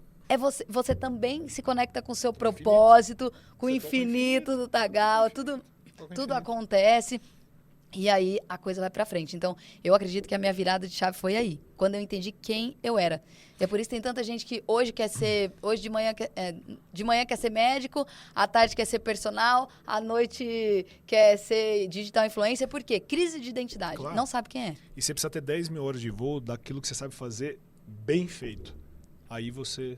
você também se conecta com o seu propósito, com o infinito do Tagal, tudo acontece. E aí a coisa vai pra frente. Então, eu acredito que a minha virada de chave foi aí, quando eu entendi quem eu era. E é por isso que tem tanta gente que hoje de manhã quer ser médico, à tarde quer ser personal, à noite quer ser digital influencer. Por quê? Crise de identidade. Claro. Não sabe quem é. E você precisa ter 10 mil horas de voo daquilo que você sabe fazer bem feito. Aí você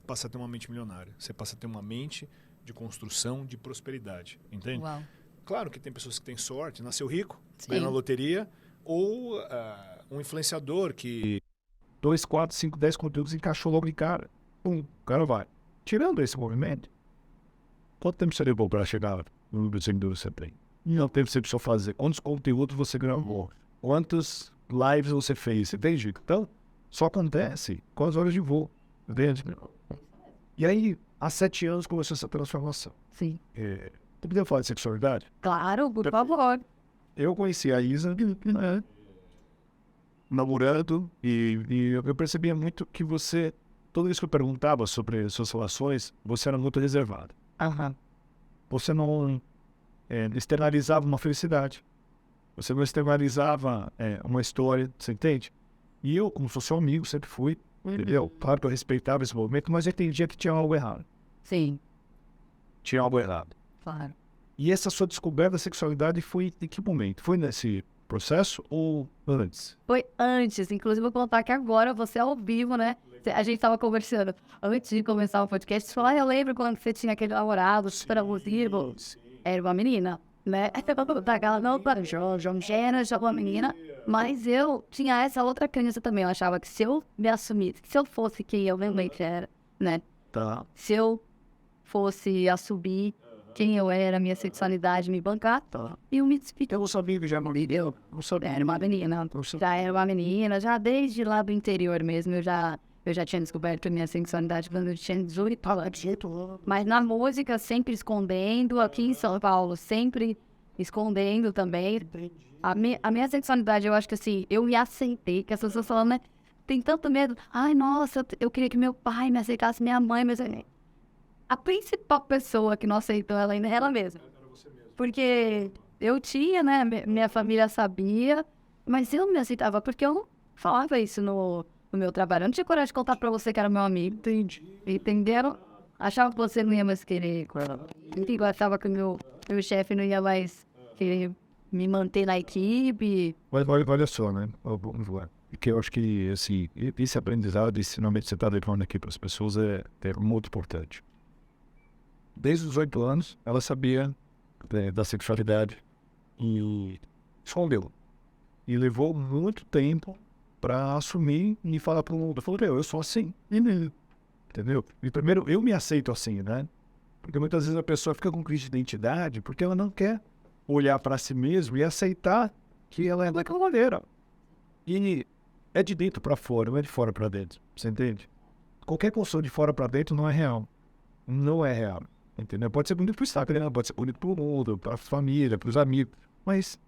passa a ter uma mente milionária. Você passa a ter uma mente de construção, de prosperidade. Entende? Uau. Claro que tem pessoas que têm sorte, nasceu rico, ganhou na loteria, ou um influenciador que 2, 4, 5, 10 conteúdos encaixou logo de cara. O cara vai. Tirando esse movimento, quanto tempo você levou para chegar no número de seguidores que você tem? Não tempo você precisou fazer? Quantos conteúdos você gravou? Quantas lives você fez? Entende? Então, só acontece com as horas de voo. Entende? E aí, há 7 anos começou essa transformação. Sim. Tu podia falar de sexualidade? Claro, por favor. Eu conheci a Isa, né, namorando, e eu percebia muito que você, toda vez que eu perguntava sobre suas relações, você era muito reservada. Você não externalizava uma felicidade. Você não externalizava uma história, você entende? E eu, como sou seu amigo, sempre fui. Entendeu? Claro que eu respeitava esse movimento, mas eu entendia que tinha algo errado. Sim. Tinha algo errado. Claro. E essa sua descoberta da sexualidade foi em que momento? Foi nesse processo ou antes? Foi antes. Inclusive, vou contar que agora você é ao vivo, né? A gente estava conversando antes de começar o podcast. Você falou, eu lembro quando você tinha aquele namorado super abusivo. Era uma menina, né? Ela não era uma menina. Mas eu tinha essa outra crença também. Eu achava que se eu me assumisse, que se eu fosse quem eu realmente era, né? Tá. Se eu fosse assumir quem eu era, minha sexualidade, me bancar, e eu me despedi. Eu não sabia que já era uma menina. Eu não sabia. Era uma menina. Já era uma menina, já desde lá do interior mesmo, eu já tinha descoberto a minha sexualidade quando eu tinha 18 anos. Mas na música, sempre escondendo, aqui em São Paulo, sempre escondendo também. A minha sexualidade, eu acho que assim, eu me aceitei, que as pessoas falando, né? Tem tanto medo. Ai, nossa, eu queria que meu pai me aceitasse, minha mãe, mas a principal pessoa que não aceitou ela ainda é ela mesma. Porque eu tinha, né? Minha família sabia, mas eu não me aceitava, porque eu não falava isso no meu trabalho. Eu não tinha coragem de contar pra você que era meu amigo. Entendi. Entenderam? Achava que você não ia mais querer. Eu achava que o meu chefe não ia mais querer me manter na equipe. Mas olha só, né? Porque eu acho que esse aprendizado, esse ensinamento que você está levando aqui para as pessoas é muito importante. Desde os 8 anos, ela sabia da sexualidade e escondeu. E levou muito tempo para assumir e falar para o mundo. Falou, eu sou assim. Entendeu? E primeiro, eu me aceito assim, né? Porque muitas vezes a pessoa fica com crise de identidade porque ela não quer olhar para si mesma e aceitar que ela é daquela maneira. E é de dentro para fora, não é de fora para dentro. Você entende? Qualquer construção de fora para dentro não é real. Não é real. Entendeu? Pode ser bonito pro Instagram, pode ser bonito pro mundo, pra família, pros amigos. Mas,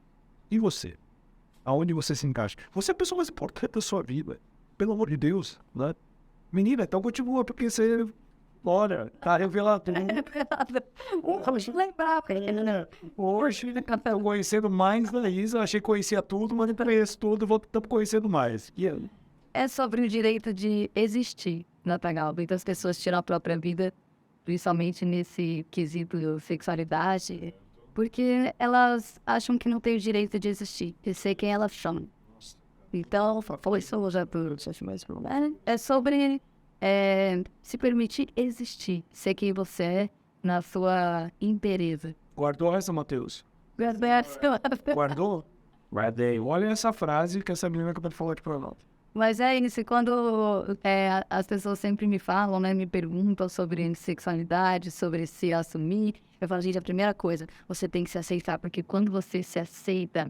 e você? Aonde você se encaixa? Você é a pessoa mais importante da sua vida. Pelo amor de Deus, né? Menina, então continua, porque você... Bora, tá revelador. Vamos lembrar, Hoje, tô conhecendo mais da Isa. Achei que conhecia tudo, mas não conheço tudo. Estamos conhecendo mais. é sobre o direito de existir, Nathanael. Muitas pessoas tiram a própria vida, principalmente nesse quesito de sexualidade, porque elas acham que não têm o direito de existir, de ser quem elas são. Então, foi é sobre se permitir existir, ser quem você é na sua inteireza. Guardou essa, Matheus? Guardou? Guardei. Olha essa frase que essa menina acabou de falar aqui pra nós. Mas é isso, quando as pessoas sempre me falam, né, me perguntam sobre sexualidade, sobre se assumir, eu falo, gente, a primeira coisa, você tem que se aceitar, porque quando você se aceita,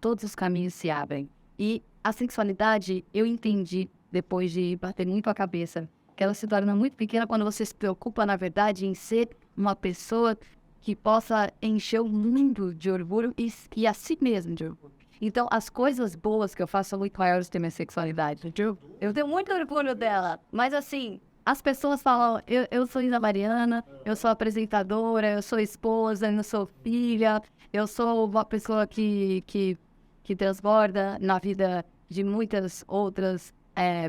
todos os caminhos se abrem. E a sexualidade, eu entendi, depois de bater muito a cabeça, que ela se torna muito pequena quando você se preocupa, na verdade, em ser uma pessoa que possa encher o mundo de orgulho e a si mesmo de orgulho. Então, as coisas boas que eu faço são muito maiores que a minha sexualidade. Eu tenho muito orgulho dela. Mas, assim, as pessoas falam, eu sou Isa Mariana, eu sou apresentadora, eu sou esposa, eu sou filha, eu sou uma pessoa que transborda na vida de muitas outras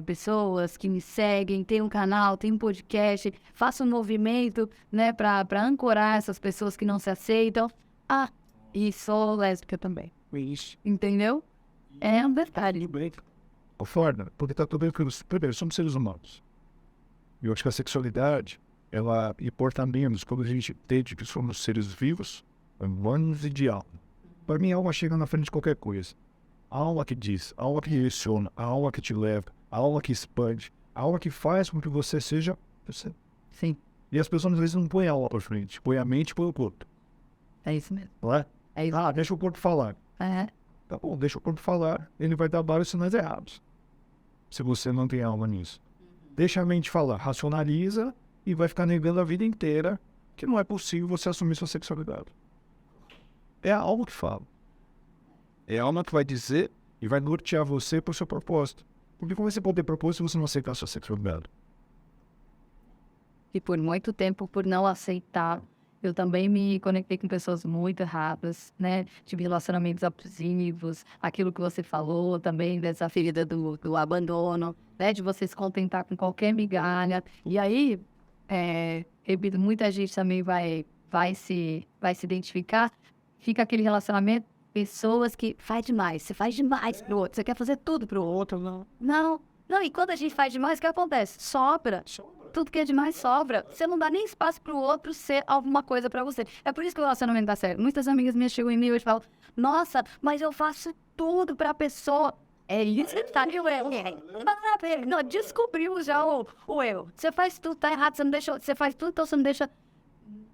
pessoas que me seguem, tem um canal, tem um podcast, faço um movimento, né, pra ancorar essas pessoas que não se aceitam. Ah, e sou lésbica também. Isso. Entendeu? É um detalhe. Tudo bem. Forna, porque tá tudo bem. Primeiro, somos seres humanos. E eu acho que a sexualidade, ela importa menos quando a gente entende que somos seres vivos, humanos e de alma. Para mim, a alma chega na frente de qualquer coisa. A alma que diz, a alma que direciona, a alma que te leva, a alma que expande, a alma que faz com que você seja você. Sim, E as pessoas às vezes não põem a alma para frente, põem a mente e põem o corpo. é isso mesmo. Não é? É isso. Ah, deixa o corpo falar. Tá bom, deixa o corpo falar. Ele vai dar vários sinais errados. Se você não tem alma nisso. Deixa a mente falar, racionaliza e vai ficar negando a vida inteira que não é possível você assumir sua sexualidade. É a alma que fala. É a alma que vai dizer e vai nortear você para o seu propósito. Porque como você pode ter propósito se você não aceitar a sua sexualidade? E por muito tempo, por não aceitar, eu também me conectei com pessoas muito erradas, né? Tive relacionamentos abusivos, aquilo que você falou também, dessa ferida do abandono, né? De você se contentar com qualquer migalha. E aí, repito, muita gente também vai se identificar. Fica aquele relacionamento, pessoas que faz demais, você faz demais pro outro, você quer fazer tudo pro outro. Não, e quando a gente faz demais, o que acontece? Sobra. Tudo que é demais sobra. Você não dá nem espaço pro outro ser alguma coisa pra você. É por isso que o relacionamento dá certo. Muitas amigas minhas chegam em mim e falam, nossa, mas eu faço tudo pra pessoa. É isso que tá no erro. Não, descobrimos já o erro. Você faz tudo, tá errado, você faz tudo, então você não deixa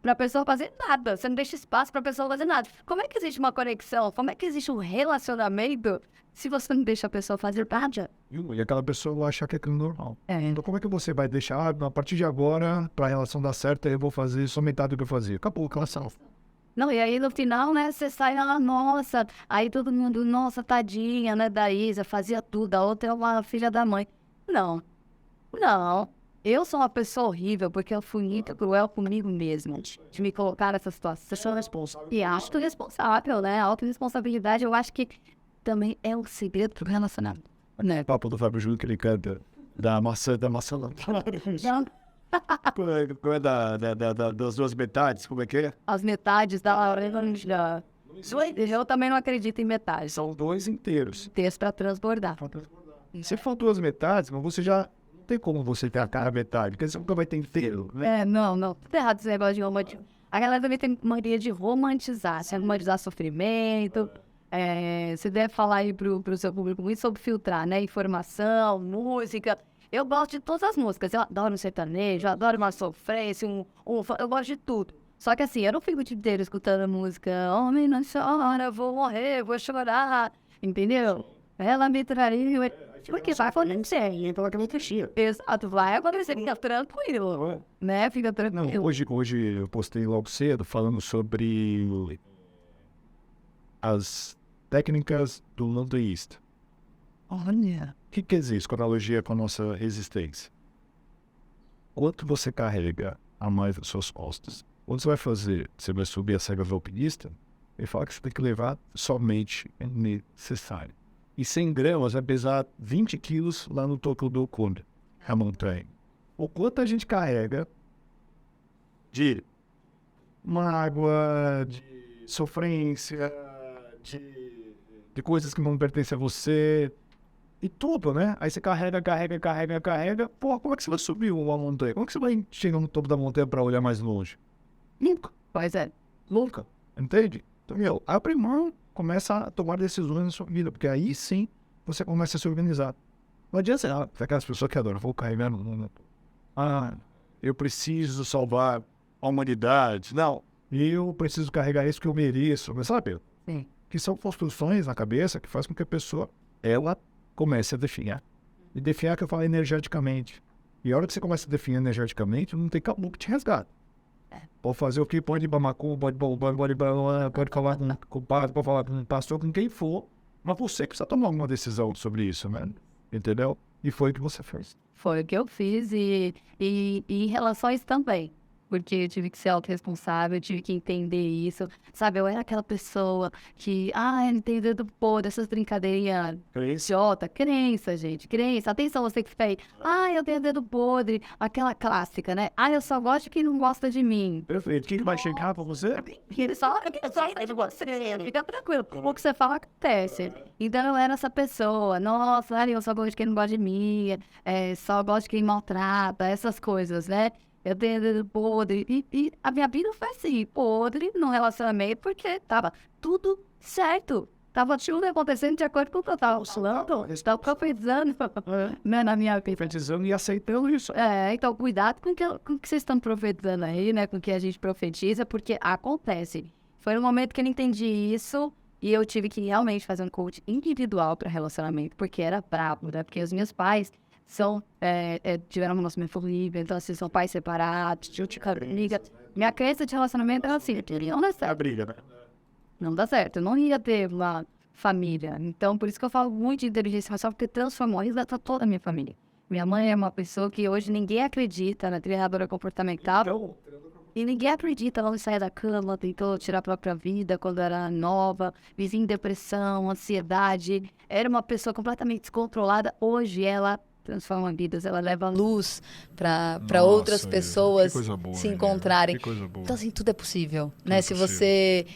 pra pessoa fazer nada. Você não deixa espaço pra pessoa fazer nada. Como é que existe uma conexão? Como é que existe um relacionamento se você não deixa a pessoa fazer nada? E aquela pessoa vai achar que é aquilo normal. É. Então como é que você vai deixar, a partir de agora, pra relação dar certo, eu vou fazer só metade do que eu fazia? Acabou a relação. Não, e aí no final, né, você sai lá, nossa, aí todo mundo, nossa, tadinha, né, da Isa, fazia tudo, a outra é uma filha da mãe. Não, eu sou uma pessoa horrível porque eu fui muito cruel comigo mesmo, de me colocar nessa situação. E autorresponsável, né, a autorresponsabilidade eu acho que também é um segredo pro relacionamento, né. Papo do Fábio Júnior que ele canta da maçã não. Como é das duas metades? Como é que é? As metades da... Eu também não acredito em metades. São dois inteiros. Texto pra transbordar. Se for duas metades, mas você já... Não tem como você ter a cara metade, porque você nunca vai ter inteiro, né? Não. Tudo errado esse negócio de romantizar. A galera também tem mania de romantizar. Se romantizar sofrimento. Você deve falar aí pro seu público muito sobre filtrar, né? Informação, música... Eu gosto de todas as músicas, eu adoro um sertanejo, eu adoro uma sofrência, eu gosto de tudo. Só que assim, eu não fico o dia inteiro escutando a música, homem não chora, vou morrer, vou chorar, entendeu? Ela me traiu, porque vai acontecer, então aquela coxinha. Exato, vai acontecer, fica tranquilo, né? Fica tranquilo. Não, hoje eu postei logo cedo falando sobre as técnicas do landeísta. Olha. O que quer dizer isso com analogia com a nossa resistência? Quanto você carrega a mais das suas costas? Quando você vai fazer, você vai subir a serra do alpinista, ele fala que você tem que levar somente o necessário. E 100 gramas vai pesar 20 quilos lá no topo do cume, a montanha. O quanto a gente carrega de mágoa, de sofrência, de coisas que não pertencem a você, e tudo, né? Aí você carrega. Pô, como é que você vai subir uma montanha? Como é que você vai chegar no topo da montanha para olhar mais longe? Nunca. Pois é. Nunca. Entende? Então, abre mão, começa a tomar decisões na sua vida, porque aí sim você começa a se organizar. Não adianta ser aquelas pessoas que adoram, vou carregar no... eu preciso salvar a humanidade. Não, eu preciso carregar isso que eu mereço. Mas sabe? Sim. Que são construções na cabeça que faz com que a pessoa, ela comece a definhar. E definhar que eu falo energeticamente. E a hora que você começa a definir energeticamente, não tem caboclo que te resgata. Pode fazer o que? Pode ir para Macumba, pode falar com o padre, pode falar com o pastor, com quem for. Mas você precisa tomar uma decisão sobre isso, né? Entendeu? E foi o que você fez. Foi o que eu fiz e em relações também. Porque eu tive que ser autorresponsável, eu tive que entender isso. Sabe, eu era aquela pessoa que, tem dedo podre, essas brincadeirinhas idiota. Crença, gente, crença. Atenção, você que fica aí. Eu tenho dedo podre. Aquela clássica, né? Eu só gosto de quem não gosta de mim. Perfeito. Quem vai chegar pra você? Ele só fica tranquilo. O que você fala acontece. Então eu era essa pessoa. Nossa, eu só gosto de quem não gosta de mim. Só gosto de quem maltrata, essas coisas, né? Eu tenho dedo podre. E a minha vida foi assim, podre no relacionamento, porque tava tudo certo. Tava tudo acontecendo de acordo com o que eu tava falando. Estava profetizando na minha vida. Profetizando e aceitando isso. Então cuidado com o que vocês estão profetizando aí, né? Com o que a gente profetiza, porque acontece. Foi no momento que eu entendi isso e eu tive que realmente fazer um coach individual para relacionamento, porque era brabo, né? Porque os meus pais tiveram um relacionamento horrível, então assim, são pais separados, eu tinha briga. Minha crença de relacionamento era assim, não dá certo. A briga, né? Não dá certo, eu não ia ter uma família. Então, por isso que eu falo muito de inteligência emocional, porque transformou e resgatou toda a minha família. Minha mãe é uma pessoa que hoje ninguém acredita na treinadora comportamental. E ninguém acredita, ela não sai da cama, tentou tirar a própria vida quando era nova, vivia em depressão, ansiedade. Era uma pessoa completamente descontrolada. Hoje ela transforma vidas, ela leva luz para outras pessoas boa, se encontrarem. Então, assim, tudo é possível, né? Se você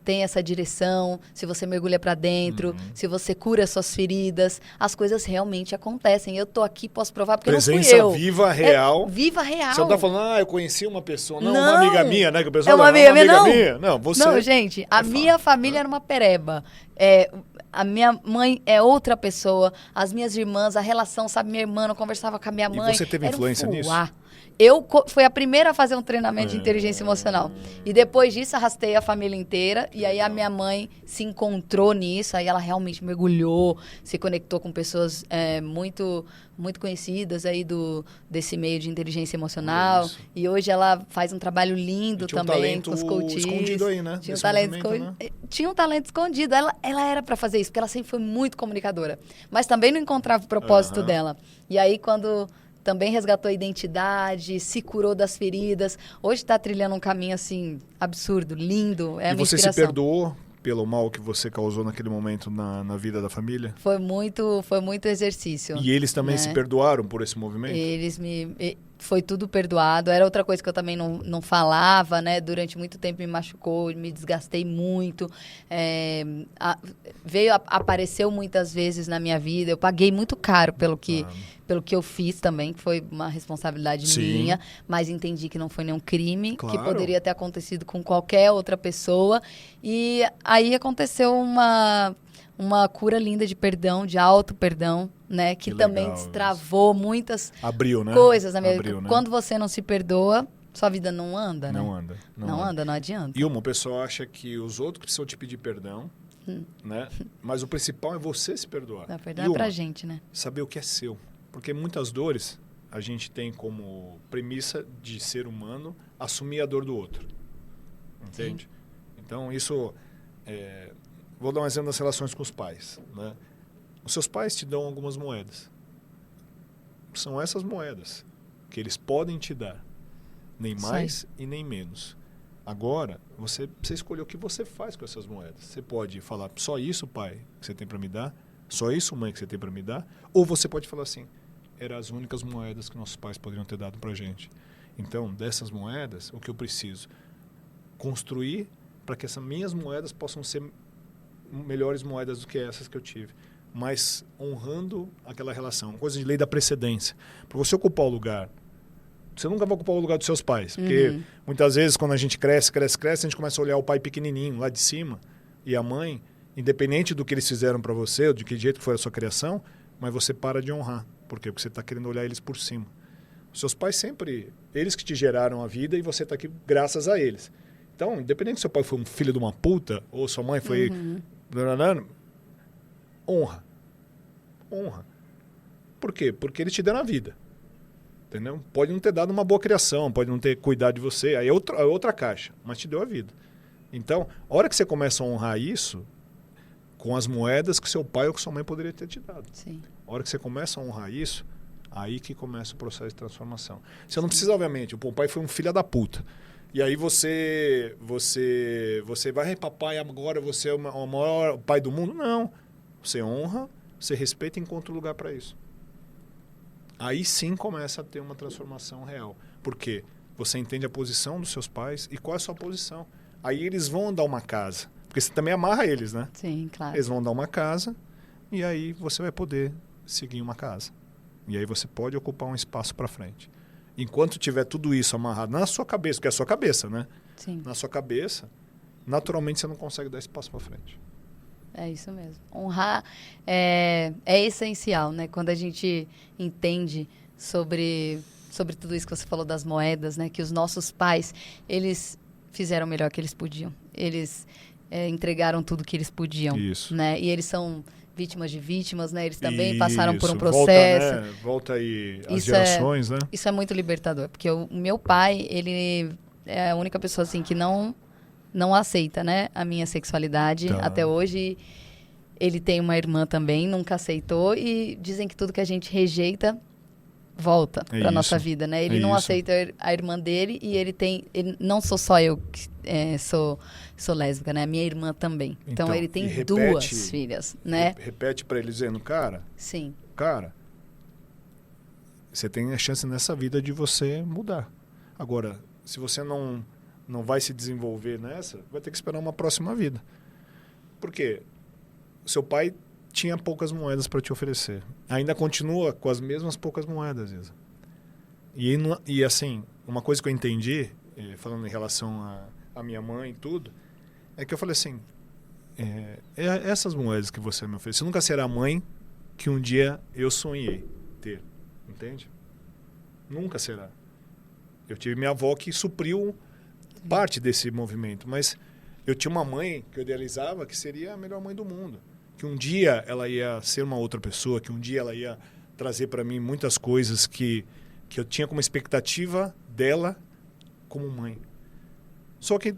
tem essa direção, se você mergulha para dentro, se você cura suas feridas, as coisas realmente acontecem. Eu tô aqui, posso provar, porque Presença não fui eu. viva, real. Viva, real. Você não tá falando, eu conheci uma pessoa. Não, Não. uma amiga minha, né? Que o pessoal É uma fala, amiga minha, não. minha. Não, você... Não, gente, a minha família era uma pereba. A minha mãe é outra pessoa. As minhas irmãs, a relação, sabe? Minha irmã não conversava com a minha mãe. E você teve influência nisso? Eu fui a primeira a fazer um treinamento de inteligência emocional. E depois disso, arrastei a família inteira. E aí a minha mãe se encontrou nisso. Aí ela realmente mergulhou, se conectou com pessoas muito, muito conhecidas aí desse meio de inteligência emocional. Isso. E hoje ela faz um trabalho lindo tinha também um com os talento coaches. escondido aí, né? Tinha um Nesse talento movimento, escondido. Tinha um talento escondido. Ela era para fazer isso, porque ela sempre foi muito comunicadora. Mas também não encontrava o propósito dela. E aí, quando também resgatou a identidade, se curou das feridas, hoje está trilhando um caminho, assim, absurdo, lindo. É E uma você inspiração. se perdoou pelo mal que você causou naquele momento na vida da família? Foi muito exercício. E eles também né? se perdoaram por esse movimento? Foi tudo perdoado. Era outra coisa que eu também não falava, né? Durante muito tempo me machucou, me desgastei muito. Apareceu muitas vezes na minha vida. Eu paguei muito caro pelo que eu fiz também, que foi uma responsabilidade minha. Mas entendi que não foi nenhum crime, que poderia ter acontecido com qualquer outra pessoa. E aí aconteceu uma cura linda de perdão, de auto-perdão, né? Que também destravou muitas coisas na minha vida. Né? Quando você não se perdoa, sua vida não anda, né? Não anda. Não adianta. E uma pessoa acha que os outros precisam te pedir perdão, né? Mas o principal é você se perdoar. Não, perdão é pra gente, né? Saber o que é seu. Porque muitas dores a gente tem como premissa de ser humano assumir a dor do outro. Entende? Sim. Então, isso... Vou dar um exemplo das relações com os pais, né? Os seus pais te dão algumas moedas. São essas moedas que eles podem te dar. Nem mais e nem menos. Agora, você escolheu o que você faz com essas moedas. Você pode falar, só isso, pai, que você tem para me dar? Só isso, mãe, que você tem para me dar? Ou você pode falar assim, eram as únicas moedas que nossos pais poderiam ter dado para gente. Então, dessas moedas, o que eu preciso? Construir para que essas minhas moedas possam ser melhores moedas do que essas que eu tive. Mas honrando aquela relação. Coisa de lei da precedência. Para você ocupar o lugar, você nunca vai ocupar o lugar dos seus pais. Porque muitas vezes, quando a gente cresce, a gente começa a olhar o pai pequenininho lá de cima e a mãe, independente do que eles fizeram para você, ou de que jeito foi a sua criação, mas você para de honrar. Por quê? Porque você está querendo olhar eles por cima. Os seus pais sempre, eles que te geraram a vida e você está aqui graças a eles. Então, independente se seu pai foi um filho de uma puta ou sua mãe foi... Honra. Honra. Por quê? Porque eles te deram a vida. Entendeu? Pode não ter dado uma boa criação, pode não ter cuidado de você, aí é outra caixa, mas te deu a vida. Então, a hora que você começa a honrar isso, com as moedas que seu pai ou que sua mãe poderia ter te dado. Sim. A hora que você começa a honrar isso, aí que começa o processo de transformação. Você não precisa, obviamente, o pai foi um filho da puta. E aí você vai, papai, agora você é o maior pai do mundo? Não. Você honra, você respeita e encontra um lugar para isso. Aí sim começa a ter uma transformação real. Por quê? Você entende a posição dos seus pais e qual é a sua posição. Aí eles vão dar uma casa. Porque você também amarra eles, né? Sim, claro. Eles vão dar uma casa e aí você vai poder seguir uma casa. E aí você pode ocupar um espaço para frente. Enquanto tiver tudo isso amarrado na sua cabeça, porque é a sua cabeça, né? Sim. Na sua cabeça, naturalmente você não consegue dar espaço para frente. É isso mesmo. Honrar é essencial, né? Quando a gente entende sobre tudo isso que você falou das moedas, né? Que os nossos pais, eles fizeram o melhor que eles podiam. Eles entregaram tudo que eles podiam. Isso. Né? E eles são vítimas de vítimas, né? Eles também Isso. passaram por um processo. Volta aí as Isso gerações, né? Isso é muito libertador. Porque o meu pai, ele é a única pessoa assim, que não aceita, né, a minha sexualidade até hoje. Ele tem uma irmã também, nunca aceitou. E dizem que tudo que a gente rejeita volta para nossa vida, né? Ele não aceita a irmã dele e ele não sou só eu que sou lésbica, né? Minha irmã também. Então ele tem duas filhas, né? Repete para ele dizendo, cara... Sim. Cara, você tem a chance nessa vida de você mudar. Agora, se você não vai se desenvolver nessa, vai ter que esperar uma próxima vida. Por quê? Seu pai tinha poucas moedas para te oferecer. Ainda continua com as mesmas poucas moedas, Isa. E assim, uma coisa que eu entendi, falando em relação à minha mãe e tudo, é que eu falei assim, essas moedas que você me ofereceu, nunca será a mãe que um dia eu sonhei ter. Entende? Nunca será. Eu tive minha avó que supriu parte desse movimento, mas eu tinha uma mãe que eu idealizava que seria a melhor mãe do mundo. Que um dia ela ia ser uma outra pessoa, que um dia ela ia trazer para mim muitas coisas que eu tinha como expectativa dela como mãe. Só que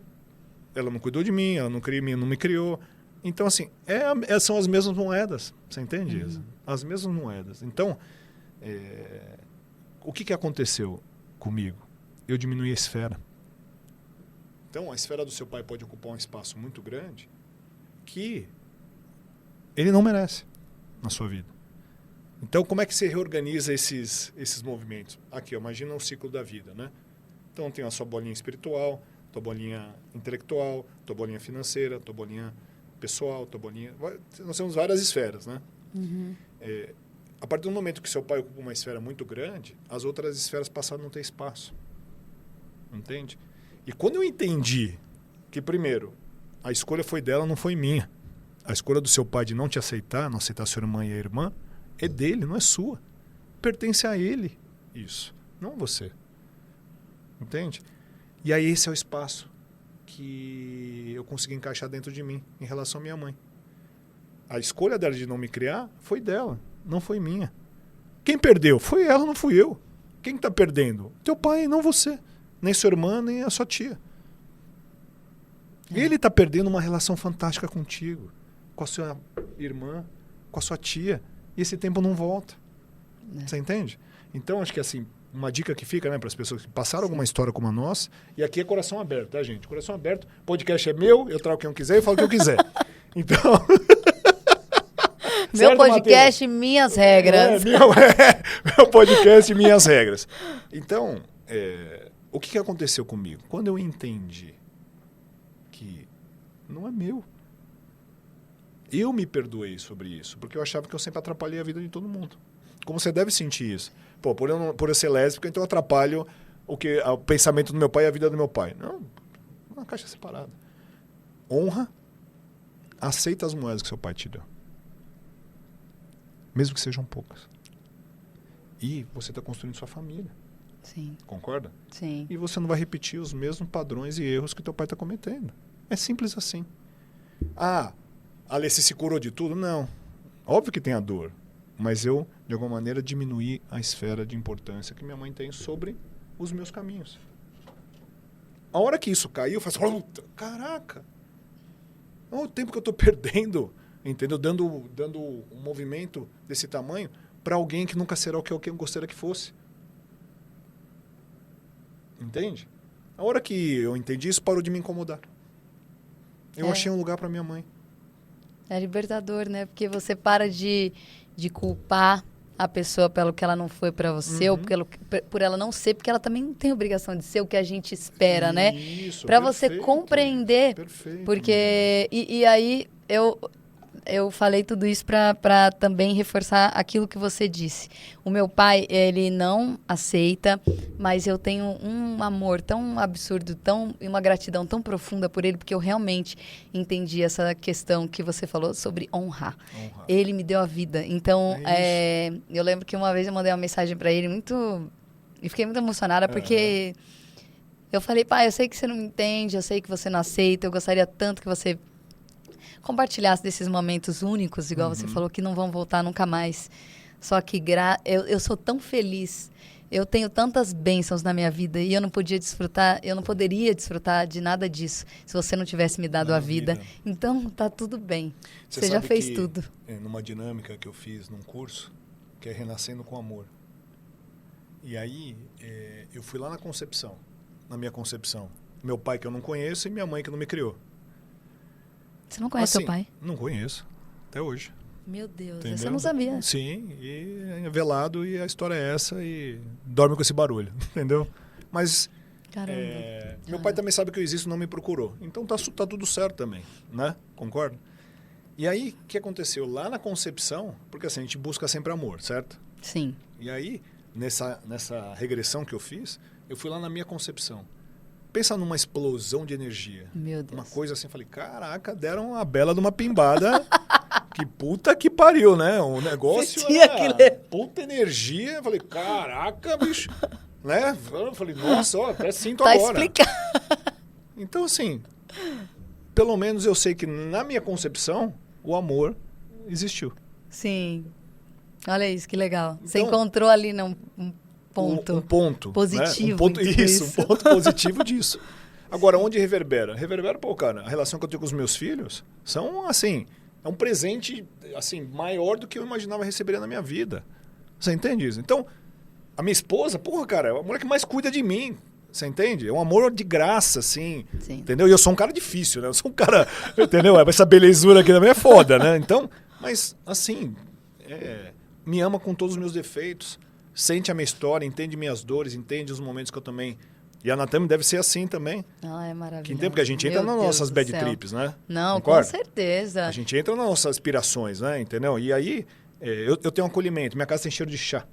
ela não cuidou de mim, ela não me criou. Então, assim, são as mesmas moedas. Você entende, Isa? As mesmas moedas. Então, o que aconteceu comigo? Eu diminuí a esfera. Então, a esfera do seu pai pode ocupar um espaço muito grande que ele não merece na sua vida. Então, como é que você reorganiza esses movimentos? Aqui, imagina o ciclo da vida, né? Então, tem a sua bolinha espiritual, tua bolinha intelectual, tua bolinha financeira, tua bolinha pessoal, tua bolinha... Nós temos várias esferas, né? A partir do momento que seu pai ocupa uma esfera muito grande, as outras esferas passaram a não ter espaço. Entende? E quando eu entendi que, primeiro, a escolha foi dela, não foi minha. A escolha do seu pai de não te aceitar, não aceitar sua irmã e a irmã, é dele, não é sua. Pertence a ele isso, não você. Entende? E aí esse é o espaço que eu consegui encaixar dentro de mim em relação à minha mãe. A escolha dela de não me criar foi dela, não foi minha. Quem perdeu? Foi ela, não fui eu. Quem está perdendo? Teu pai, não você. Nem sua irmã, nem a sua tia. Ele está perdendo uma relação fantástica contigo, com a sua irmã, com a sua tia. E esse tempo não volta. Você entende? Então, acho que assim, uma dica que fica, né, para as pessoas que passaram alguma história como a nossa, e aqui é coração aberto, tá, gente? Coração aberto, podcast é meu, eu trago quem eu quiser e falo o que eu quiser. Então... Meu Certo, podcast, Matheus? minhas regras. Meu podcast, minhas regras. Então, o que aconteceu comigo? Quando eu entendi que não é meu, eu me perdoei sobre isso, porque eu achava que eu sempre atrapalhei a vida de todo mundo. Como você deve sentir isso? Pô, por eu ser lésbico, então eu atrapalho o pensamento do meu pai e a vida do meu pai. Não, uma caixa separada. Honra, aceita as moedas que seu pai te deu. Mesmo que sejam poucas. E você está construindo sua família. Sim. Concorda? Sim. E você não vai repetir os mesmos padrões e erros que teu pai está cometendo. É simples assim. Ah, a Alessi se curou de tudo? Não. Óbvio que tem a dor. Mas eu, de alguma maneira, diminuí a esfera de importância que minha mãe tem sobre os meus caminhos. A hora que isso caiu, eu falei assim, caraca! Olha o tempo que eu estou perdendo, entendeu? Dando um movimento desse tamanho para alguém que nunca será o que eu gostaria que fosse. Entende? A hora que eu entendi isso, parou de me incomodar. Eu achei um lugar para minha mãe. É libertador, né? Porque você para de culpar a pessoa pelo que ela não foi para você, ou por ela não ser, porque ela também não tem obrigação de ser o que a gente espera, né? Isso, para você compreender. Perfeito. Porque... E aí, eu falei tudo isso para também reforçar aquilo que você disse. O meu pai, ele não aceita, mas eu tenho um amor tão absurdo, e uma gratidão tão profunda por ele, porque eu realmente entendi essa questão que você falou sobre honrar. Ele me deu a vida. Então, eu lembro que uma vez eu mandei uma mensagem para ele e fiquei muito emocionada, porque eu falei, pai, eu sei que você não me entende, eu sei que você não aceita, eu gostaria tanto que você compartilhasse desses momentos únicos, igual você falou, que não vão voltar nunca mais. Só que eu sou tão feliz, eu tenho tantas bênçãos na minha vida e eu não poderia desfrutar de nada disso se você não tivesse me dado a vida. Então, tá tudo bem. Você já fez tudo. Numa dinâmica que eu fiz num curso, que é Renascendo com Amor. E aí, eu fui lá na minha concepção. Meu pai que eu não conheço e minha mãe que não me criou. Você não conhece seu pai? Não conheço, até hoje. Meu Deus, entendeu? Você não sabia. Sim, e é velado e a história é essa e dorme com esse barulho, entendeu? Mas meu pai também sabe que eu existo e não me procurou. Então tá tudo certo também, né? Concorda? E aí, o que aconteceu? Lá na concepção, porque assim, a gente busca sempre amor, certo? Sim. E aí, nessa regressão que eu fiz, eu fui lá na minha concepção. Pensa numa explosão de energia. Meu Deus. Uma coisa assim, falei, caraca, deram uma bela de uma pimbada. Que puta que pariu, né? O negócio puta energia. Eu falei, caraca, bicho. Né? Eu falei, nossa, ó, até sinto agora. Tá explicado. Então, assim, pelo menos eu sei que na minha concepção, o amor existiu. Sim. Olha isso, que legal. Então, você encontrou ali um ponto positivo. Né? Um ponto positivo disso. Agora, onde reverbera? Reverbera, pô, cara, a relação que eu tenho com os meus filhos são, assim, é um presente, assim, maior do que eu imaginava receber na minha vida. Você entende isso? Então, a minha esposa, porra, cara, é a mulher que mais cuida de mim. Você entende? É um amor de graça, assim. Sim. Entendeu? E eu sou um cara difícil, né? Eu sou um cara, entendeu? Essa belezura aqui também é foda, né? Então, mas, assim, me ama com todos os meus defeitos. Sente a minha história, entende minhas dores, entende os momentos que eu também... E a Natami deve ser assim também. Ah, é maravilhoso. Que tempo que a gente entra nas nossas bad trips, né? Não, concorda? Com certeza. A gente entra nas nossas aspirações, né? Entendeu? E aí, eu tenho um acolhimento. Minha casa tem cheiro de chá.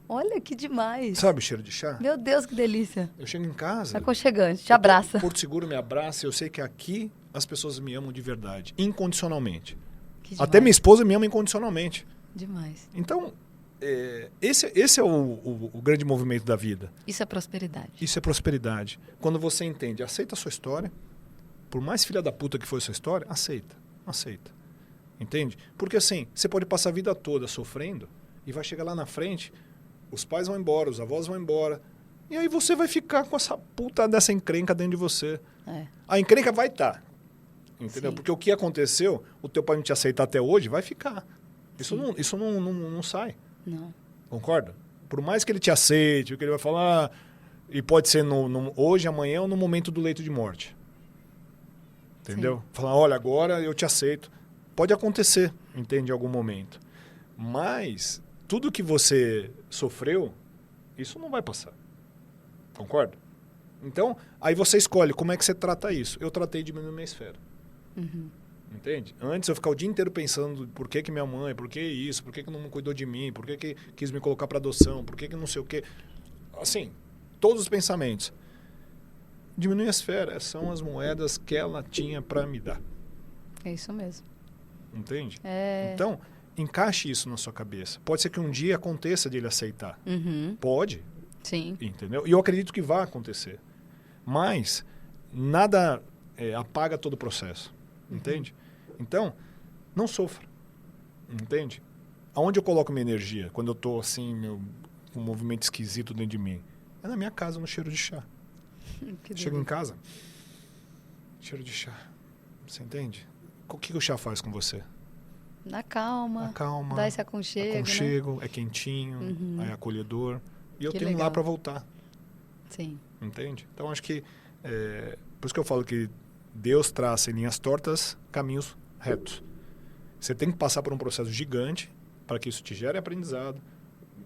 Olha, que demais. Sabe o cheiro de chá? Meu Deus, que delícia. Eu chego em casa... Aconchegante, te abraça. Porto Seguro me abraça. Eu sei que aqui as pessoas me amam de verdade. Incondicionalmente. Até minha esposa me ama incondicionalmente. Demais. Então... Esse é o grande movimento da vida. Isso é prosperidade. Isso é prosperidade. Quando você entende, aceita a sua história, por mais filha da puta que foi a sua história, aceita. Entende? Porque assim, você pode passar a vida toda sofrendo e vai chegar lá na frente, os pais vão embora, os avós vão embora, e aí você vai ficar com essa puta dessa encrenca dentro de você. A encrenca vai estar. entendeu? Sim. Porque o que aconteceu, o teu pai não te aceitar até hoje, vai ficar. Isso não sai. Não. Concorda? Por mais que ele te aceite, o que ele vai falar, e pode ser hoje, amanhã ou no momento do leito de morte. Entendeu? Falar, olha, agora eu te aceito. Pode acontecer, entende, em algum momento. Mas tudo que você sofreu, isso não vai passar. Concorda? Então, aí você escolhe como é que você trata isso. Eu tratei diminuindo minha esfera. Uhum. Entende? Antes eu ficava o dia inteiro pensando por que minha mãe, por que isso, por que não cuidou de mim, por que quis me colocar para adoção, por que não sei o quê. Assim, todos os pensamentos. Diminuir a esfera são as moedas que ela tinha para me dar. É isso mesmo. Entende? É... Então, encaixe isso na sua cabeça. Pode ser que um dia aconteça de ele aceitar. Uhum. Pode, Sim. entendeu? E eu acredito que vai acontecer. Mas nada apaga todo o processo. Entende? Então, não sofra. Entende? Aonde eu coloco minha energia? Quando eu tô assim, com um movimento esquisito dentro de mim? É na minha casa, no cheiro de chá. Chego em casa, cheiro de chá. Você entende? O que o chá faz com você? Na calma. Acalma. Dá esse aconchego, né? Aconchego, é quentinho, é acolhedor. E eu Que tenho legal. lá para voltar. Sim. Entende? Então, acho que... por isso que eu falo que Deus traça em linhas tortas caminhos retos. Você tem que passar por um processo gigante para que isso te gere aprendizado.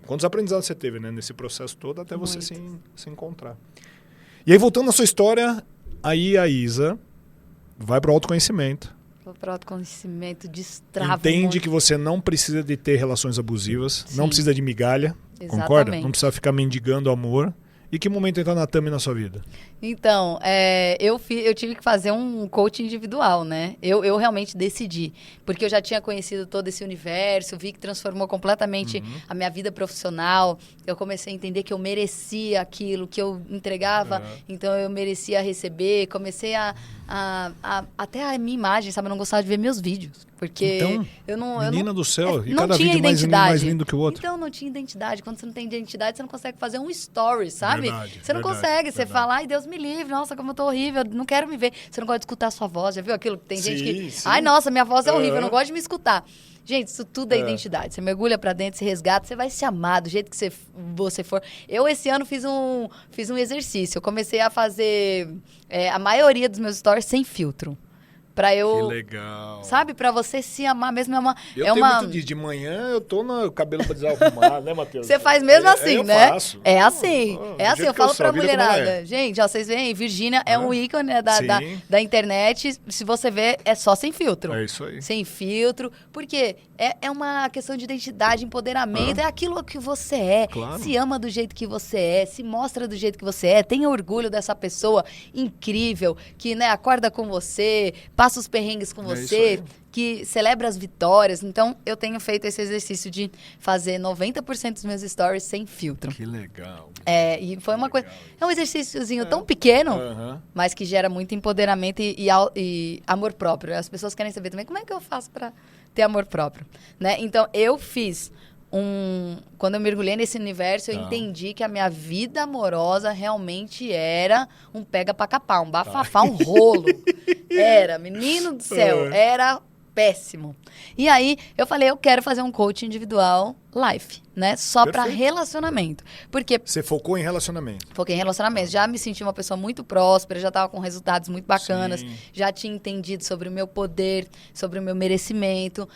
Quantos aprendizados você teve, né, nesse processo todo até você se encontrar? E aí, voltando à sua história, aí a Isa vai para o autoconhecimento. Vou para o autoconhecimento, destrava Entende muito. que você não precisa de ter relações abusivas, Sim. não precisa de migalha, Exatamente. concorda? Não precisa ficar mendigando amor. E que momento entra na Tami na sua vida? Então, eu tive que fazer um coaching individual, né? Eu realmente decidi. Porque eu já tinha conhecido todo esse universo, vi que transformou completamente a minha vida profissional. Eu comecei a entender que eu merecia aquilo que eu entregava, então eu merecia receber. Comecei até a minha imagem, sabe? Eu não gostava de ver meus vídeos. Porque Então, eu não... menina do céu, e não cada tinha vídeo mais lindo que o outro. Então, não tinha identidade. Quando você não tem identidade, você não consegue fazer um story, sabe? Verdade, Você não verdade, consegue. Você verdade. fala, ai, Deus me livre, nossa, como eu tô horrível, não quero me ver. Você não gosta de escutar a sua voz, já viu aquilo? Tem gente que, Sim. ai, nossa, minha voz é horrível, eu não Aham. gosto de me escutar. Gente, isso tudo é identidade. Você mergulha pra dentro, se resgata, você vai se amar do jeito que você for. Eu, esse ano, fiz um exercício. Eu comecei a fazer a maioria dos meus stories sem filtro. Pra eu... Que legal. Sabe? Pra você se amar mesmo. Eu tenho muito disso. De manhã eu tô no cabelo desarrumado, né, Matheus? Você faz mesmo assim, eu né? Faço. É assim. Do É assim, jeito eu que eu falo sou, a pra vida como ela mulherada. é. Gente, ó, vocês veem, Virgínia é um ícone, né, Sim. da internet. Se você ver, é só sem filtro. É isso aí. Sem filtro. Porque é uma questão de identidade, empoderamento. É aquilo que você é. Claro. Se ama do jeito que você é. Se mostra do jeito que você é. Tenha orgulho dessa pessoa incrível que, né, acorda com você, passa os perrengues com É isso você, aí. que celebra as vitórias. Então, eu tenho feito esse exercício de fazer 90% dos meus stories sem filtro. Que legal. E foi uma legal coisa... isso. É um exercíciozinho tão pequeno, Aham. mas que gera muito empoderamento e amor próprio. As pessoas querem saber também como é que eu faço para ter amor próprio, né? Então, eu fiz quando eu mergulhei nesse universo, eu entendi que a minha vida amorosa realmente era um pega pra capar, um bafafá, um rolo. Era, menino do céu, era péssimo. E aí, eu falei, eu quero fazer um coaching individual life, né? Só pra Perfeito. relacionamento. Porque Você focou em relacionamento. foquei em relacionamento. Já me senti uma pessoa muito próspera, já tava com resultados muito bacanas, Sim. já tinha entendido sobre o meu poder, sobre o meu merecimento,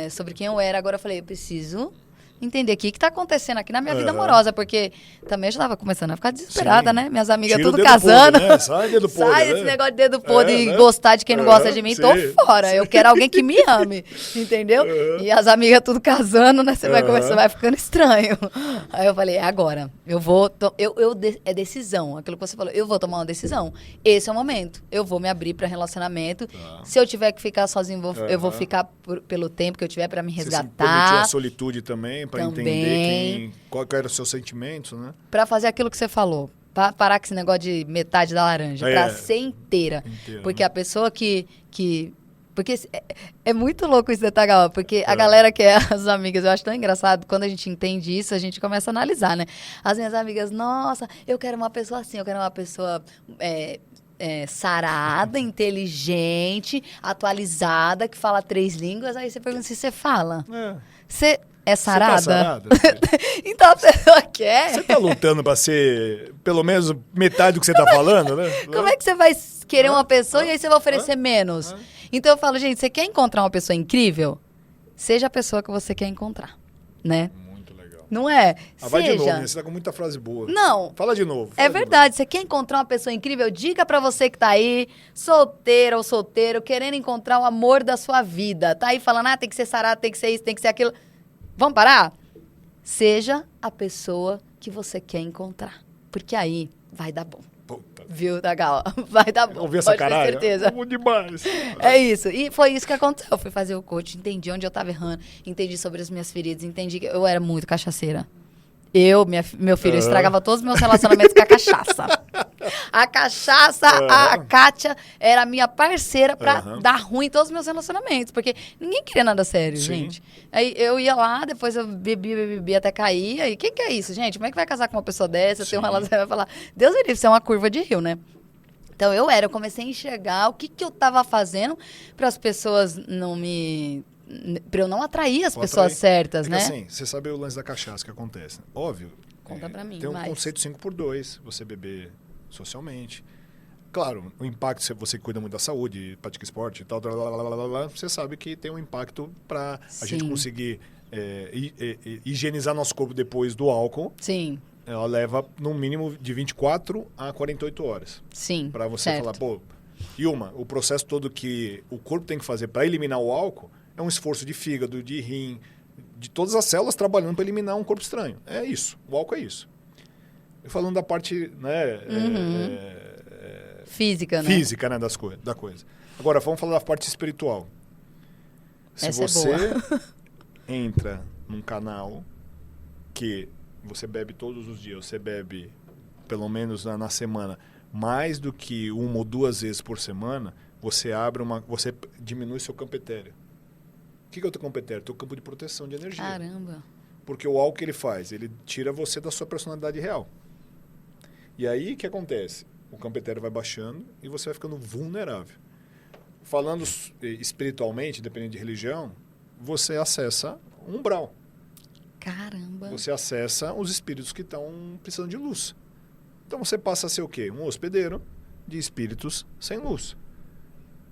sobre quem eu era. Agora eu falei, eu preciso entender o que tá acontecendo aqui na minha vida amorosa, porque também eu já tava começando a ficar desesperada, Sim. né? Minhas amigas Tira o tudo dedo casando. podre, né? Sai dedo podre, Sai né? esse negócio de dedo podre e né? gostar de quem não gosta de mim, tô sim. fora. Eu quero alguém que me ame, entendeu? E as amigas tudo casando, né? Você vai começar, vai ficando estranho. Aí eu falei, é agora. Eu vou... é decisão. Aquilo que você falou, eu vou tomar uma decisão. Esse é o momento. Eu vou me abrir pra relacionamento. Se eu tiver que ficar sozinho, eu vou ficar pelo tempo que eu tiver pra me Você se permitiu resgatar. a solitude também, para Também. entender qual que eram os seus sentimentos, né? Pra fazer aquilo que você falou. Pra parar com esse negócio de metade da laranja. Pra ser inteira. Porque a pessoa que porque é muito louco isso, tá, Gal? Porque a galera que é as amigas, eu acho tão engraçado, quando a gente entende isso, a gente começa a analisar, né? As minhas amigas, nossa, eu quero uma pessoa assim, eu quero uma pessoa sarada, inteligente, atualizada, que fala 3 línguas. Aí você pergunta se você fala. Você é sarada? Você tá sarada? Então a pessoa quer. Você tá lutando pra ser pelo menos metade do que você tá falando, né? Como é que você vai querer uma pessoa e aí você vai oferecer menos? Então eu falo, gente, você quer encontrar uma pessoa incrível? Seja a pessoa que você quer encontrar, né? Muito legal. Não é? Vai de novo, né? Você tá com muita frase boa. Não. Fala de novo. É verdade. Você quer encontrar uma pessoa incrível? Diga pra você que tá aí, solteira ou solteiro, querendo encontrar o amor da sua vida. Tá aí falando, tem que ser sarado, tem que ser isso, tem que ser aquilo. Vamos parar? Seja a pessoa que você quer encontrar. Porque aí vai dar bom. Puta. Viu, Dagal? Vai dar bom. Ouvi essa Pode ter caralho? certeza. Bom demais. É isso. E foi isso que aconteceu. Eu fui fazer o coach, entendi onde eu tava errando, entendi sobre as minhas feridas, entendi que eu era muito cachaceira. Meu filho, eu estragava todos os meus relacionamentos com a cachaça. A cachaça, a Kátia, era a minha parceira pra dar ruim em todos os meus relacionamentos. Porque ninguém queria nada sério, gente. Aí eu ia lá, depois eu bebia até cair. Aí, que é isso, gente? Como é que vai casar com uma pessoa dessa? Ter um relacionamento, vai falar, Deus me livre, isso é uma curva de rio, né? Então, eu comecei a enxergar o que eu tava fazendo para as pessoas não me... Pra eu não atrair as pessoas certas, né? Assim, você sabe o lance da cachaça que acontece. Óbvio. Conta pra mim, tem um mais. conceito 5x2, você beber socialmente. Claro, o impacto, se você cuida muito da saúde, pratica esporte e tal, você sabe que tem um impacto para a gente conseguir higienizar nosso corpo depois do álcool. Sim. Ela leva no mínimo de 24 a 48 horas. Sim, Para você falar, pô... E o processo todo que o corpo tem que fazer para eliminar o álcool é um esforço de fígado, de rim, de todas as células trabalhando para eliminar um corpo estranho. É isso. O álcool é isso. Eu falando da parte, né, física, né? Física, né, da coisa. Agora, vamos falar da parte espiritual. Se Essa você é boa. entra num canal que você bebe todos os dias, você bebe pelo menos na semana mais do que 1 ou 2 vezes por semana, você diminui seu campo etéreo. O que é o teu campo etéreo? Teu campo de proteção de energia. Caramba. Porque o álcool que ele faz? Ele tira você da sua personalidade real. E aí, o que acontece? O campo etéreo vai baixando e você vai ficando vulnerável. Falando espiritualmente, dependendo de religião, você acessa um umbral. Caramba. Você acessa os espíritos que estão precisando de luz. Então você passa a ser o quê? Um hospedeiro de espíritos sem luz.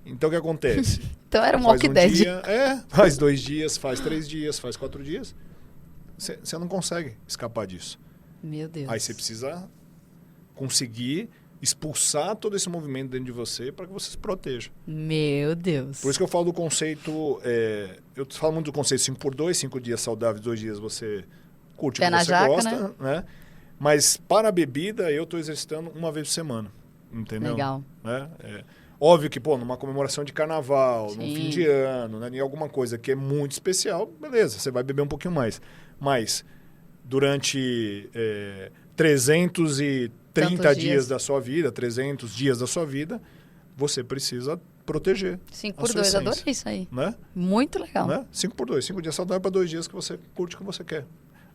Então o que acontece? Então era um Walking Dead. Faz 2 dias, faz 3 dias, faz 4 dias. Você não consegue escapar disso. Meu Deus. Aí você precisa conseguir expulsar todo esse movimento dentro de você para que você se proteja. Meu Deus. Por isso que eu falo do conceito... eu falo muito do conceito 5x2, 5 dias saudáveis, 2 dias você curte o que você gosta, né? Mas para a bebida, eu estou exercitando 1 vez por semana. Entendeu? Legal. Né? Óbvio que, numa comemoração de carnaval, num fim de ano, né, em alguma coisa que é muito especial, beleza, você vai beber um pouquinho mais. Mas durante 330 dias da sua vida, 300 dias da sua vida, você precisa proteger. 5x2, adorei isso aí. Né? Muito legal. Né? 5x2, 5 dias saudável para 2 dias que você curte o que você quer.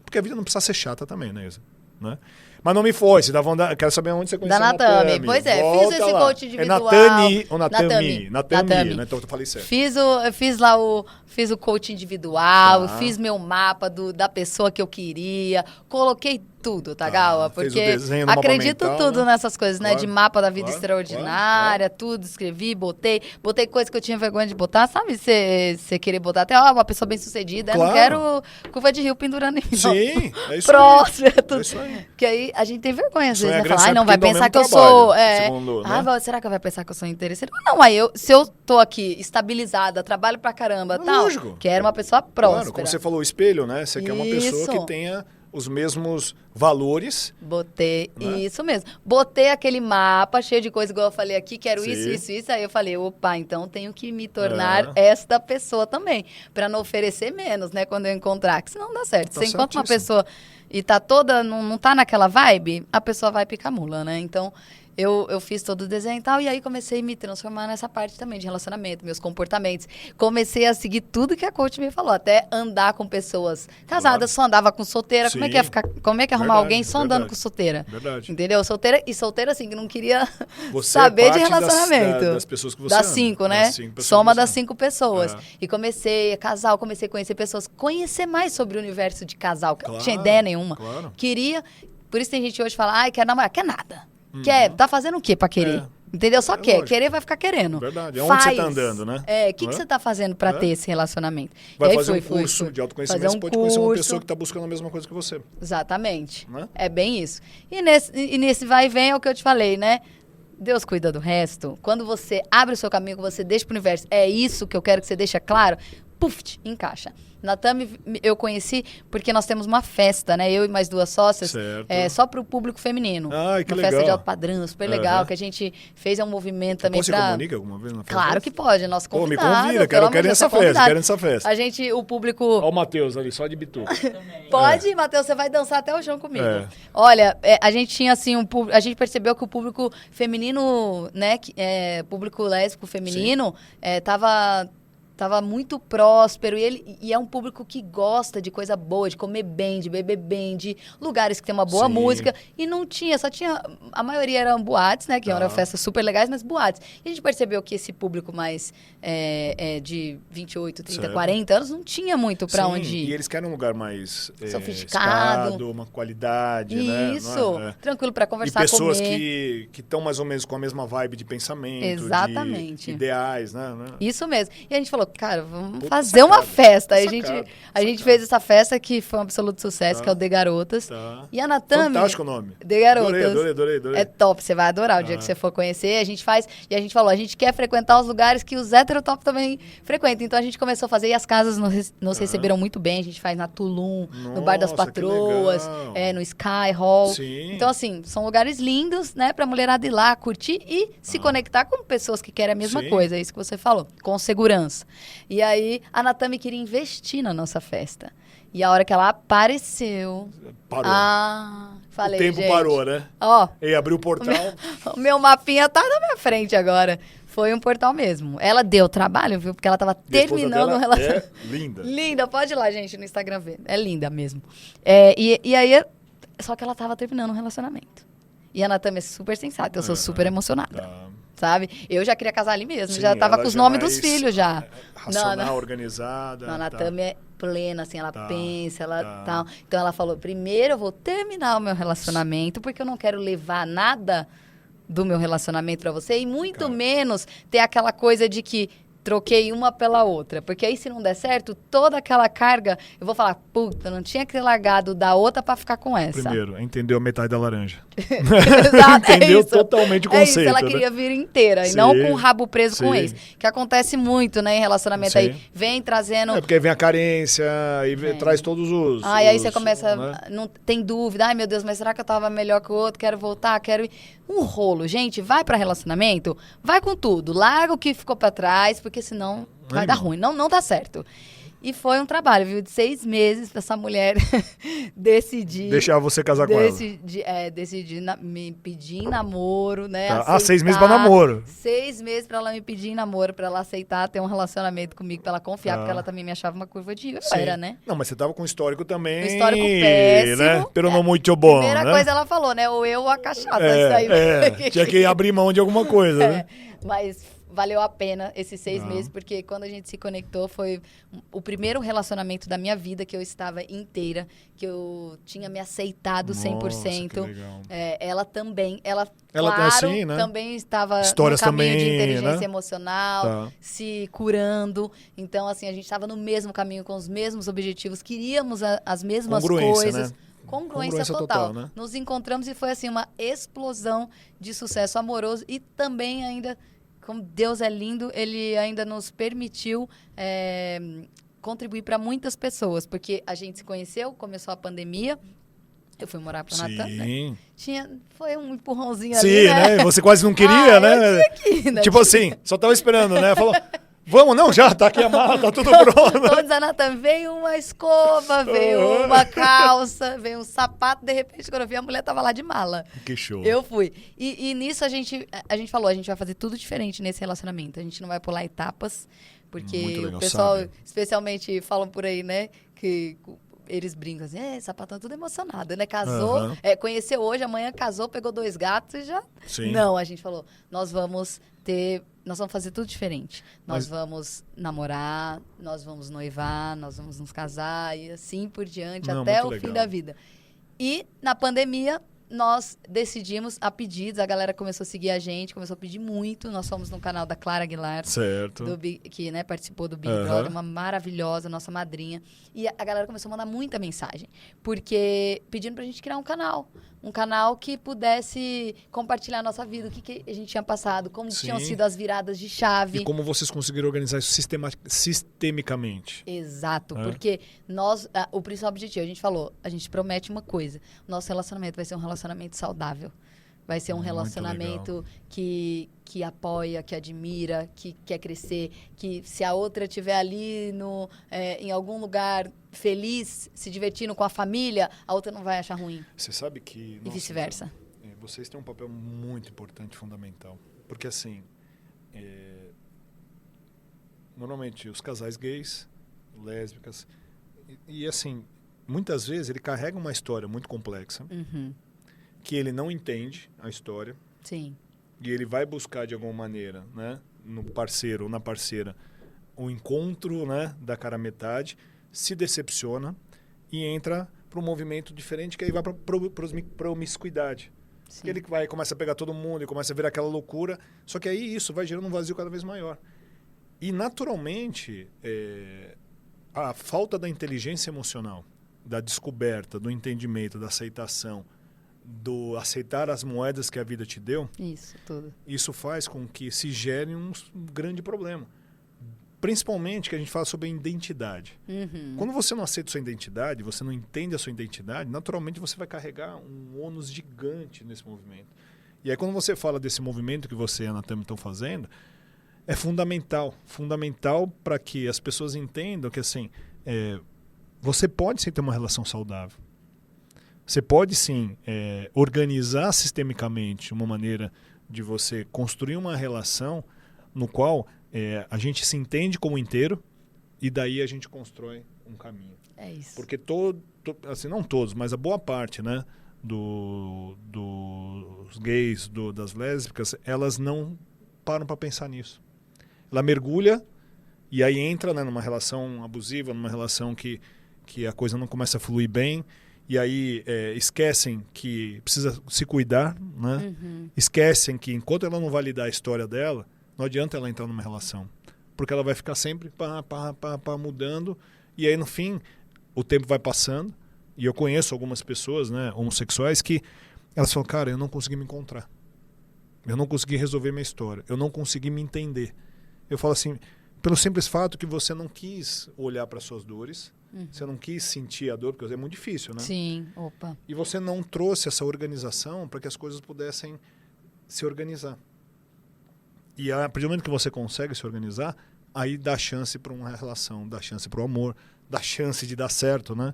Porque a vida não precisa ser chata também, né, Isa? Né? Mas não me foi, se dá vontade, quero saber onde você conheceu a Natami. Pois Volta fiz esse lá. coach individual. Natami ou Natami, Natami. né? Então eu falei certo. Fiz o coach individual, fiz meu mapa da pessoa que eu queria, coloquei tudo, tá, Gaua? Porque acredito tudo nessas coisas, né? De mapa da vida extraordinária, tudo, escrevi, botei coisa que eu tinha vergonha de botar, sabe? Você querer botar até uma pessoa bem sucedida, eu não quero curva de rio pendurando em mim. Sim, é isso próximo, aí. tudo. É isso aí. Que aí a gente tem vergonha, às vezes, né? Falar, Falar, não vai pensar que eu sou... será que vai pensar que eu sou interesseira? Não, aí se eu tô aqui estabilizada, trabalho pra caramba, tal, quero uma pessoa próspera. Claro, como você falou, o espelho, né? Você quer uma pessoa que tenha os mesmos valores. Botei, isso mesmo. Botei aquele mapa cheio de coisa, igual eu falei aqui, quero isso. Aí eu falei, opa, então tenho que me tornar esta pessoa também, pra não oferecer menos, né, quando eu encontrar, que senão não dá certo. Você encontra uma pessoa e tá toda, não tá naquela vibe, a pessoa vai picar mula, né? Então, eu fiz todo o desenho e tal, e aí comecei a me transformar nessa parte também de relacionamento, meus comportamentos. Comecei a seguir tudo que a coach me falou, até andar com pessoas casadas, só andava com solteira. Sim. Como é que arrumar alguém só andando com solteira? Verdade. Entendeu? Solteira assim, que não queria Você saber é de parte relacionamento. das pessoas que você Das ama. 5, né? Das 5 pessoas Soma que você das ama. 5 pessoas. É. E comecei a casar, comecei a conhecer pessoas, conhecer mais sobre o universo de casal, que eu não tinha Claro, ideia nenhuma. claro. Queria, por isso tem gente hoje que fala, ai, quer namorar, quer nada. Tá fazendo o quê pra querer? É. Entendeu? Só É quer. lógico. Querer vai ficar querendo. Verdade. É onde você tá andando, né? O que Não é? você tá fazendo pra É. ter esse relacionamento? Vai E aí fazer fui, um curso fui. de autoconhecimento, Fazer você um pode conhecer uma curso. pessoa que está buscando a mesma coisa que você. Exatamente. Né? É bem isso. E nesse vai e vem é o que eu te falei, né? Deus cuida do resto. Quando você abre o seu caminho, que você deixa pro universo, é isso que eu quero que você deixe claro, puf, encaixa. Na Tami eu conheci porque nós temos uma festa, né? Eu e mais 2 sócias, Certo. só pro público feminino. Ai, que uma legal. festa de alto padrão, super legal, Aham. que a gente fez um movimento também Você pra... comunica alguma vez na festa? Claro que pode, nosso Pô, me convidado. convida, pelo amor quero de Deus, nessa você é festa, convidado. quero nessa festa. A gente, o público... Olha o Matheus ali, só de bituca. Pode, Matheus, você vai dançar até o chão comigo. É. Olha, a gente tinha assim, a gente percebeu que o público feminino, né, público lésbico feminino, tava muito próspero e é um público que gosta de coisa boa, de comer bem, de beber bem, de lugares que tem uma boa Sim. música. E não tinha, só tinha... A maioria eram boates, né? Que eram festas super legais, mas boates. E a gente percebeu que esse público mais de 28, 30, Certo. 40 anos não tinha muito pra Sim, onde ir. E eles querem um lugar mais Sofisticado. escado, uma qualidade, né? Isso, Não é? tranquilo pra E conversar, pessoas comer. que estão mais ou menos com a mesma vibe de pensamento, Exatamente. de ideais, né? Isso mesmo. E a gente falou, cara, vamos Puta fazer uma sacada. festa. Aí Sacada, a gente fez essa festa que foi um absoluto sucesso, Tá. que é o De Garotas. Tá. E a Natami... Fantástico o nome. De Garotas. Adorei. É top, você vai adorar o dia que você for conhecer. A gente faz, e a gente falou, a gente quer frequentar os lugares que os heterotop também frequentam. Então a gente começou a fazer e as casas nos receberam muito bem. A gente faz na Tulum, no Bar das Nossa, que Patroas, legal. no Sky Hall. Sim. Então, assim, são lugares lindos, né, pra mulherada ir lá, curtir e se conectar com pessoas que querem a mesma Sim. coisa. É isso que você falou, com segurança. E aí, a Natami queria investir na nossa festa. E a hora que ela apareceu... Parou. Falei, o tempo gente, parou, né? Ó, E abriu o portal. o meu mapinha tá na minha frente agora. Foi um portal mesmo. Ela deu trabalho, viu? Porque ela tava E a esposa terminando dela o relacionamento. É linda. Linda, pode ir lá, gente, no Instagram ver. É linda mesmo. E aí, só que ela tava terminando o relacionamento. E a Natami é super sensata, eu sou super emocionada. Tá. Sabe? Eu já queria casar ali mesmo, Sim, já tava ela com os já nomes mais dos filhos já. Racional, Não, organizada. Não, a Natami é plena, assim, ela Tá, pensa, ela tá. tal. Então ela falou, primeiro eu vou terminar o meu relacionamento, porque eu não quero levar nada do meu relacionamento pra você, e muito Cara. menos ter aquela coisa de que troquei uma pela outra. Porque aí, se não der certo, toda aquela carga, eu vou falar, puta, não tinha que ter largado da outra pra ficar com essa. Primeiro, entendeu a metade da laranja. Exato, Entendeu isso. totalmente o É isso, conceito, ela né? queria vir inteira, e Sim, não com o rabo preso com o sim. ex. Que acontece muito, né, em relacionamento Sim. aí. Vem trazendo... É porque aí vem a carência e Vem. traz todos os... E aí você os, começa, né? não tem dúvida, ai meu Deus, mas será que eu tava melhor que o outro? Quero voltar, quero ir. Um rolo, gente, vai pra relacionamento, vai com tudo, larga o que ficou pra trás, porque senão vai dar ruim, não dá certo. E foi um trabalho, viu, de 6 meses pra essa mulher decidir. Deixar você casar com ela. Decidir me pedir em namoro, né? Tá. 6 meses pra namoro. 6 meses pra ela me pedir em namoro, pra ela aceitar ter um relacionamento comigo, pra ela confiar, Tá. porque ela também me achava uma curva de Sim. era, né? Não, mas você tava com um histórico também. Um histórico péssimo. Né? Pero não muito bom, Primeira né? coisa ela falou, né? Ou eu ou a cachaça. Isso aí. Tinha que abrir mão de alguma coisa, né? Mas valeu a pena esses 6 Ah. meses, porque quando a gente se conectou, foi o primeiro relacionamento da minha vida que eu estava inteira, que eu tinha me aceitado 100%. Nossa, que legal. Ela também, ela tá assim, né? também estava Histórias no caminho de também, inteligência né? emocional, Tá. se curando. Então, assim, a gente estava no mesmo caminho, com os mesmos objetivos, queríamos as mesmas Congruência, coisas. né? Congruência Congruência total. total, né? Nos encontramos e foi assim uma explosão de sucesso amoroso e também ainda, como Deus é lindo, Ele ainda nos permitiu contribuir para muitas pessoas, porque a gente se conheceu, começou a pandemia, eu fui morar para Natan, né? Sim. Foi um empurrãozinho Sim, ali, né? Você quase não queria, né? Eu tinha que ir, né? Tipo assim, só tava esperando, né? Falou, Vamos, não, já, tá aqui a mala, tá tudo pronto. Como diz a Natan, veio uma escova, veio uma calça, veio um sapato. De repente, quando eu vi, a mulher tava lá de mala. Que show. Eu fui. E nisso a gente falou, a gente vai fazer tudo diferente nesse relacionamento. A gente não vai pular etapas, porque Muito legal, o pessoal, sábio. especialmente, falam por aí, né, que eles brincam assim, sapatão é tudo emocionado, né? Casou, Aham. conheceu hoje, amanhã casou, pegou 2 gatos e já... Sim. Não, a gente falou, nós vamos fazer tudo diferente. Nós Mas- vamos namorar, nós vamos noivar, nós vamos nos casar e assim por diante, Não, até muito o fim legal. da vida. E na pandemia, nós decidimos a pedidos, a galera começou a seguir a gente, começou a pedir muito. Nós fomos no canal da Clara Aguilar, Certo. que né, participou do Big Aham. Brother, uma maravilhosa, nossa madrinha. E a galera começou a mandar muita mensagem, porque pedindo pra gente criar um canal que pudesse compartilhar a nossa vida, o que a gente tinha passado, como Sim. tinham sido as viradas de chave. E como vocês conseguiram organizar isso sistemicamente? Exato, É. porque o principal objetivo, a gente falou, a gente promete uma coisa, nosso relacionamento vai ser um relacionamento saudável. Vai ser um Muito relacionamento que apoia, que admira, que quer crescer, que se a outra estiver ali em algum lugar feliz, se divertindo com a família, a outra não vai achar ruim. Você sabe que... E nossa, vice-versa. Vocês têm um papel muito importante, fundamental. Porque, assim, normalmente os casais gays, lésbicas, e assim, muitas vezes ele carrega uma história muito complexa, Uhum. que ele não entende a história, Sim. e ele vai buscar de alguma maneira, né, no parceiro ou na parceira, o encontro, né, da cara metade, se decepciona e entra para um movimento diferente, que aí vai para promiscuidade. Sim. Ele começa a pegar todo mundo e começa a virar aquela loucura, só que aí isso vai gerando um vazio cada vez maior. E naturalmente, a falta da inteligência emocional, da descoberta, do entendimento, da aceitação, do aceitar as moedas que a vida te deu, Isso, tudo. isso faz com que se gere um grande problema. Principalmente que a gente fala sobre a identidade. Uhum. Quando você não aceita sua identidade, você não entende a sua identidade, naturalmente você vai carregar um ônus gigante nesse movimento. E aí quando você fala desse movimento que você e a Natan estão fazendo, é fundamental para que as pessoas entendam que assim, você pode sim ter uma relação saudável. Você pode sim organizar sistemicamente uma maneira de você construir uma relação no qual a gente se entende como inteiro e daí a gente constrói um caminho. É isso. Porque assim, não todos, mas a boa parte, né, dos gays, das lésbicas, elas não param para pensar nisso. Ela mergulha e aí entra, né, numa relação abusiva, numa relação que a coisa não começa a fluir bem, e aí esquecem que precisa se cuidar, né? Uhum. Esquecem que enquanto ela não validar a história dela, não adianta ela entrar numa relação. Porque ela vai ficar sempre mudando. E aí, no fim, o tempo vai passando. E eu conheço algumas pessoas, né, homossexuais, que elas falam, cara, eu não consegui me encontrar. Eu não consegui resolver minha história. Eu não consegui me entender. Eu falo assim, pelo simples fato que você não quis olhar para suas dores, você não quis sentir a dor, porque é muito difícil, né? Sim, opa. E você não trouxe essa organização para que as coisas pudessem se organizar. E a partir do momento que você consegue se organizar, aí dá chance para uma relação, dá chance para o amor, dá chance de dar certo, né?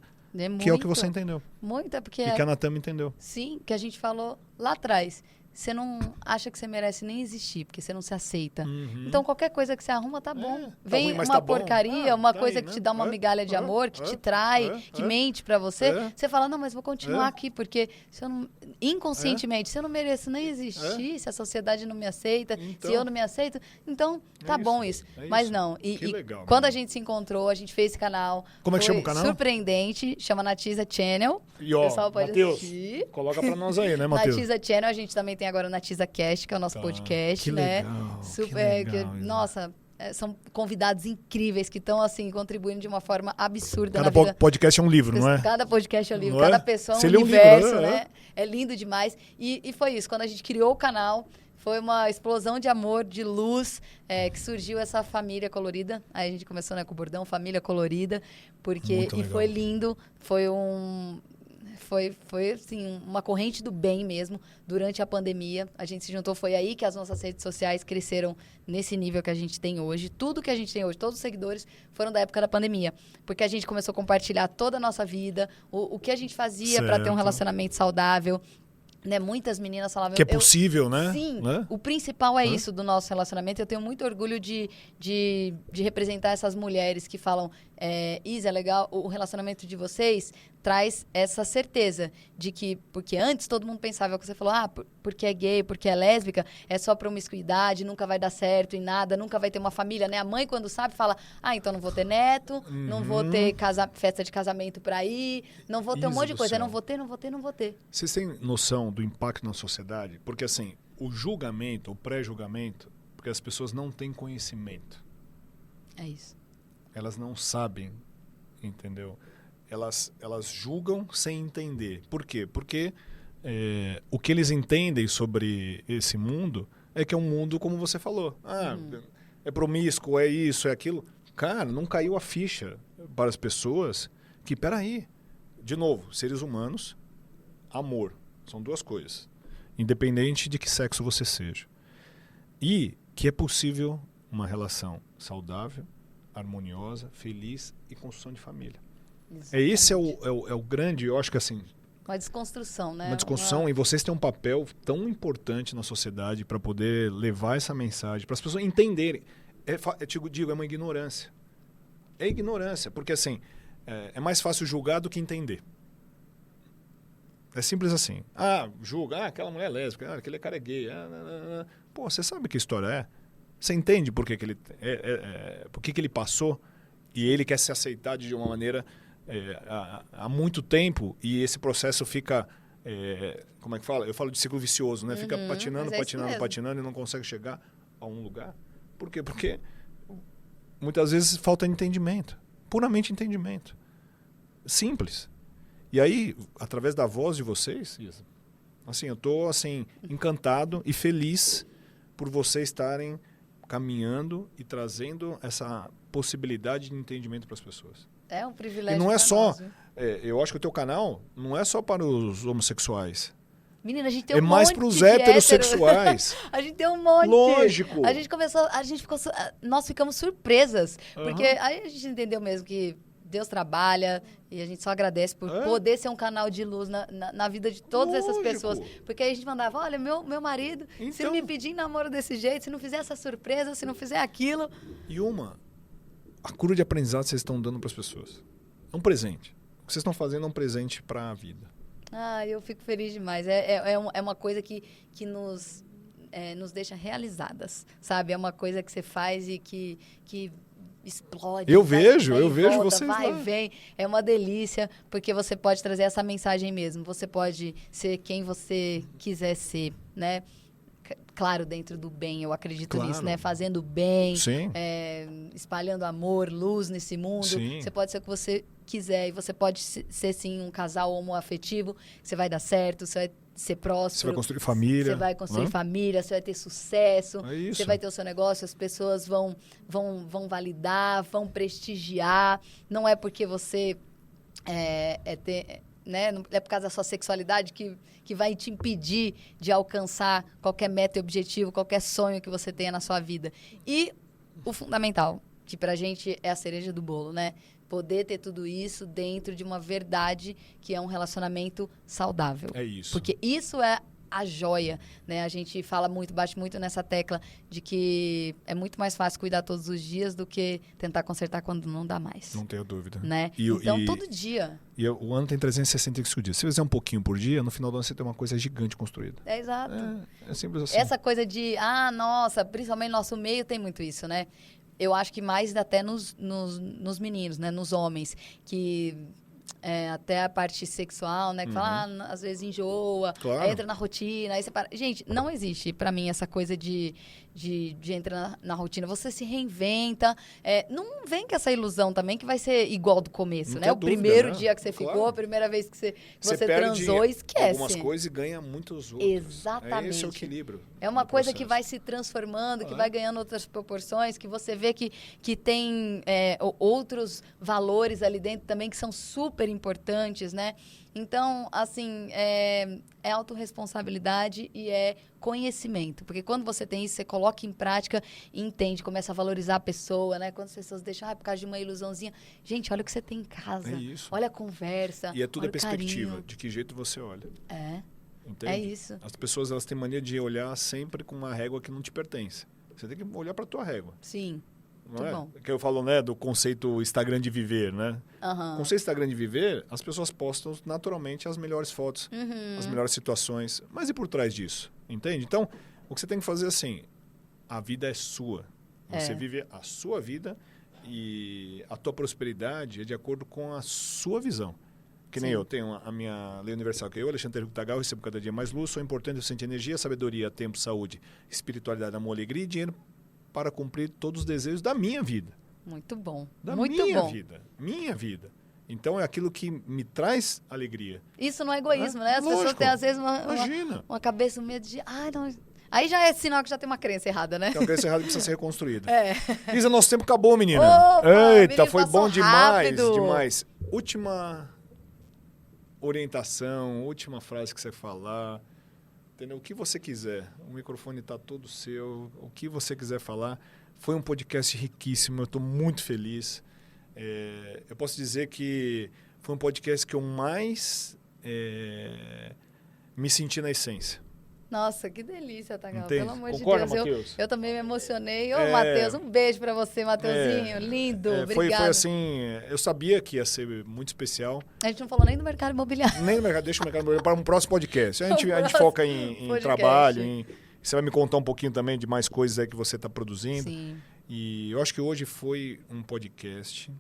Que é o que você entendeu. Muito, é porque... E que a Natan entendeu. Sim, que a gente falou lá atrás. Você não acha que você merece nem existir, porque você não se aceita. Uhum. Então, qualquer coisa que você arruma, tá bom. tá Vem ruim, mas uma tá bom. porcaria, uma tá coisa aí, que né? te dá uma migalha de amor, que te trai, que mente pra você. Você fala, não, mas vou continuar aqui, porque se eu não, inconscientemente, se eu não mereço nem existir, se a sociedade não me aceita, Então. se eu não me aceito, então tá isso, bom isso. é Mas isso. não. Que legal, quando a cara. gente se encontrou, a gente fez esse canal. Como é que foi chama o canal? Surpreendente, chama Natiza Channel. E O ó, pessoal pode Matheus, assistir. coloca para nós aí, né, Matheus? Natiza Channel, a gente também tem agora o Natiza Cast, que é o nosso Tá. podcast, Que né? legal, Super, que legal, isso. nossa, são convidados incríveis que estão assim contribuindo de uma forma absurda Cada na vida. podcast é um livro, não é? Cada podcast é um livro, Não é? cada pessoa é Você um lê um livro, universo, né? né? É lindo demais. E foi isso, quando a gente criou o canal, foi uma explosão de amor, de luz, que surgiu essa família colorida. Aí a gente começou, né, com o bordão Família Colorida, porque Muito e legal. foi lindo, foi Foi assim, uma corrente do bem mesmo durante a pandemia. A gente se juntou, foi aí que as nossas redes sociais cresceram nesse nível que a gente tem hoje. Tudo que a gente tem hoje, todos os seguidores foram da época da pandemia. Porque a gente começou a compartilhar toda a nossa vida, o que a gente fazia para ter um relacionamento saudável. Né? Muitas meninas falavam... Que é possível, né? Sim, né? O principal é isso do nosso relacionamento. Eu tenho muito orgulho de representar essas mulheres que falam, Isa, é legal, o relacionamento de vocês traz essa certeza de que, porque antes todo mundo pensava que você falou, porque é gay, porque é lésbica, é só promiscuidade, nunca vai dar certo em nada, nunca vai ter uma família, né? A mãe, quando sabe, fala, então não vou ter neto, não vou ter festa de casamento pra ir, não vou ter um monte de coisa, não vou ter. Vocês têm noção do impacto na sociedade? Porque, assim, o julgamento, o pré-julgamento, porque as pessoas não têm conhecimento. É isso. Elas não sabem, entendeu? Elas julgam sem entender. Por quê? Porque o que eles entendem sobre esse mundo é que é um mundo, como você falou. É promíscuo, é isso, é aquilo. Cara, não caiu a ficha para as pessoas que, peraí, de novo, seres humanos, amor, são duas coisas. Independente de que sexo você seja. E que é possível uma relação saudável, harmoniosa, feliz e construção de família. Exatamente. Esse é o grande, eu acho que assim... Uma desconstrução, né? Uma desconstrução, e vocês têm um papel tão importante na sociedade para poder levar essa mensagem, para as pessoas entenderem. Eu te digo, é uma ignorância. É ignorância, porque assim, é mais fácil julgar do que entender. É simples assim. Julga, aquela mulher é lésbica, aquele cara é gay. Pô, você sabe que história é? Você entende por que ele por que ele passou e ele quer se aceitar de uma maneira há muito tempo, e esse processo fica, como é que fala? Eu falo de ciclo vicioso, né? Fica patinando e não consegue chegar a um lugar. Por quê? Porque muitas vezes falta entendimento, puramente entendimento. Simples. E aí, através da voz de vocês, assim, eu estou assim, encantado e feliz por vocês estarem caminhando e trazendo essa possibilidade de entendimento para as pessoas. É um privilégio. E não é só... nós, eu acho que o teu canal não é só para os homossexuais. Menina, a gente tem um monte mais para os heterossexuais. A gente tem um monte. Lógico. Nós ficamos surpresas. Porque aí a gente entendeu mesmo que Deus trabalha e a gente só agradece por poder ser um canal de luz na vida de todas essas pessoas. Porque aí a gente mandava, olha, meu marido, se não me pedir em namoro desse jeito, se não fizer essa surpresa, se não fizer aquilo... E a cura de aprendizado que vocês estão dando para as pessoas. É um presente. O que vocês estão fazendo é um presente para a vida. Eu fico feliz demais. É uma coisa que nos deixa realizadas, sabe? É uma coisa que você faz e que explode. Eu vejo vocês vai, lá. Vem. É uma delícia, porque você pode trazer essa mensagem mesmo. Você pode ser quem você quiser ser, né? Claro, dentro do bem, eu acredito nisso, né? Fazendo bem, espalhando amor, luz nesse mundo. Sim. Você pode ser o que você quiser e você pode ser, sim, um casal homoafetivo. Você vai dar certo, você vai ser próspero. Você vai construir família. Você vai construir família, você vai ter sucesso. É isso. Você vai ter o seu negócio, as pessoas vão validar, vão prestigiar. Não é porque você né? Não é por causa da sua sexualidade que vai te impedir de alcançar qualquer meta e objetivo, qualquer sonho que você tenha na sua vida. E o fundamental, que pra gente é a cereja do bolo, né? Poder ter tudo isso dentro de uma verdade que é um relacionamento saudável. É isso. Porque isso é a joia, né? A gente bate muito nessa tecla de que é muito mais fácil cuidar todos os dias do que tentar consertar quando não dá mais. Não tenho dúvida. Né? Então, todo dia. E o ano tem 365 dias. Se você fizer um pouquinho por dia, no final do ano você tem uma coisa gigante construída. É exato. É simples assim. Essa coisa de, nossa, principalmente no nosso meio tem muito isso, né? Eu acho que mais até nos meninos, né? Nos homens, que... até a parte sexual, né? Que fala, às vezes enjoa, aí entra na rotina, aí você para. Gente, não existe pra mim essa coisa de entrar na rotina. Você se reinventa. Não vem com essa ilusão também que vai ser igual do começo, não né? O dúvida, primeiro né? dia que você ficou, a primeira vez que você perde transou, esquece. algumas coisas e ganha muitos outros. Exatamente. Esse é o equilíbrio. É uma coisa que vai se transformando, que vai ganhando outras proporções, que você vê que tem outros valores ali dentro também que são super super importantes, né? Então, assim, é autorresponsabilidade e é conhecimento. Porque quando você tem isso, você coloca em prática e entende, começa a valorizar a pessoa, né? Quando as pessoas deixam, por causa de uma ilusãozinha. Gente, olha o que você tem em casa. É isso. Olha a conversa. E é tudo olha a perspectiva, carinho. de que jeito você olha. É Entende? isso. As pessoas, elas têm mania de olhar sempre com uma régua que não te pertence. Você tem que olhar para tua régua. Sim. Não Muito é? bom. Que eu falo, né, do conceito Instagram de viver, né? Aham. O conceito Instagram de viver, as pessoas postam naturalmente as melhores fotos, Uhum. as melhores situações. Mas e por trás disso? Entende? Então, o que você tem que fazer é assim, a vida é sua. Você vive a sua vida e a tua prosperidade é de acordo com a sua visão. Que nem Sim. eu tenho a minha lei universal, que eu, Alexandre Tagal, recebo cada dia mais luz, sou importante, eu sinto energia, sabedoria, tempo, saúde, espiritualidade, amor, alegria e dinheiro para cumprir todos os desejos da minha vida. Muito bom. Da Muito minha bom. vida. Minha vida. Então é aquilo que me traz alegria. Isso não é egoísmo, né? As pessoas Lógico. têm, às vezes, Imagina. uma cabeça, um medo de... Ai, não... Aí já é sinal que já tem uma crença errada, né? Então, a crença errada precisa ser reconstruída. É. Isa, nosso tempo acabou, menina. Opa, Eita, menino, foi passou bom demais, rápido. demais. Última orientação, última frase que você falar. Entendeu? O que você quiser. O microfone está todo seu. O que você quiser falar. Foi um podcast riquíssimo. Eu estou muito feliz. Eu posso dizer que foi um podcast que eu mais me senti na essência. Nossa, que delícia, Tagal. Entende? Pelo amor Concorda, de Deus. Matheus? Eu também me emocionei. Ô, Matheus, um beijo pra você, Mateuzinho. Lindo, Foi obrigado. assim, eu sabia que ia ser muito especial. A gente não falou nem do mercado imobiliário. Nem no mercado, deixa o mercado imobiliário para um próximo podcast. A gente próximo foca em podcast. trabalho, você vai me contar um pouquinho também de mais coisas aí que você está produzindo. Sim, E eu acho que hoje foi um podcast,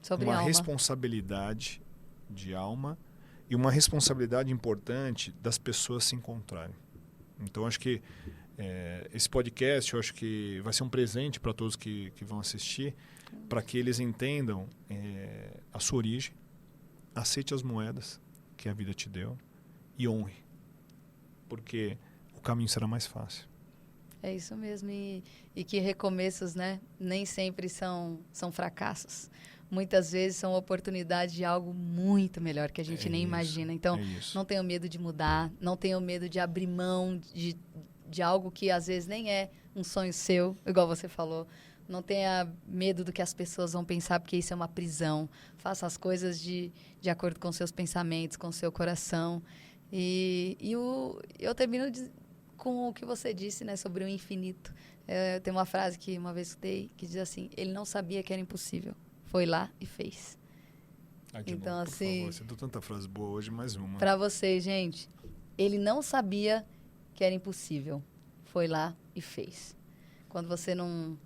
sobre uma alma. responsabilidade de alma e uma responsabilidade importante das pessoas se encontrarem. Então, acho que esse podcast, eu acho que vai ser um presente para todos que vão assistir, para que eles entendam a sua origem, aceite as moedas que a vida te deu e honre, porque o caminho será mais fácil. É isso mesmo. E que recomeços, né? Nem sempre são fracassos. Muitas vezes são oportunidades de algo muito melhor que a gente nem imagina. Então, não tenham medo de mudar, não tenham medo de abrir mão de algo que às vezes nem é um sonho seu, igual você falou. Não tenha medo do que as pessoas vão pensar, porque isso é uma prisão. Faça as coisas de acordo com seus pensamentos, com o seu coração. Eu termino com o que você disse, né, sobre o infinito. Tem uma frase que uma vez escutei que diz assim: ele não sabia que era impossível. Foi lá e fez. Então, novo, assim, por favor, você deu tanta frase boa hoje, mais uma. Para vocês, gente, ele não sabia que era impossível. Foi lá e fez. Quando você não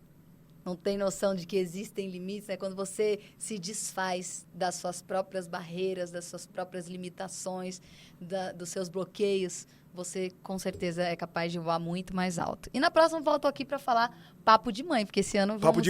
tem noção de que existem limites, né? Quando você se desfaz das suas próprias barreiras, das suas próprias limitações, dos seus bloqueios, você com certeza é capaz de voar muito mais alto. E na próxima volto aqui para falar papo de mãe, porque esse ano vamos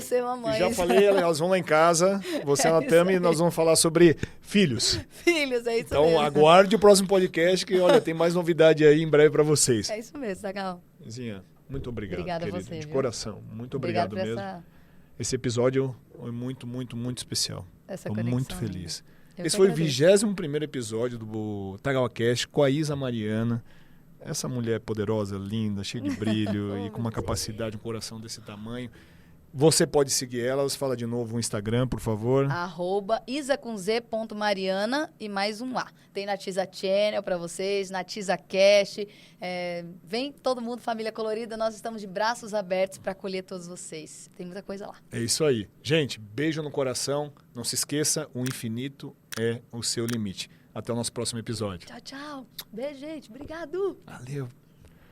ser mamães. Já falei, elas vão lá em casa, você e a Tami, e nós vamos falar sobre filhos. Filhos, é isso então, mesmo. Então, aguarde o próximo podcast, que, olha, tem mais novidade aí em breve para vocês. É isso mesmo, Tagal. Zinha, muito obrigado, Obrigada querido, a você, de viu? coração. Muito obrigado mesmo. Esse episódio foi muito, muito, muito especial. Estou muito feliz. Esse foi o 21º episódio do TagalCast com a Isa Mariana. Essa mulher poderosa, linda, cheia de brilho e com uma capacidade, um coração desse tamanho. Você pode seguir elas. Fala de novo o Instagram, por favor. @isa_com_z.mariana e mais um A. Tem Natiza Channel para vocês, Natiza Cast. Vem todo mundo, família colorida. Nós estamos de braços abertos para acolher todos vocês. Tem muita coisa lá. É isso aí. Gente, beijo no coração. Não se esqueça, o infinito é o seu limite. Até o nosso próximo episódio. Tchau, tchau. Beijo, gente. Obrigado. Valeu.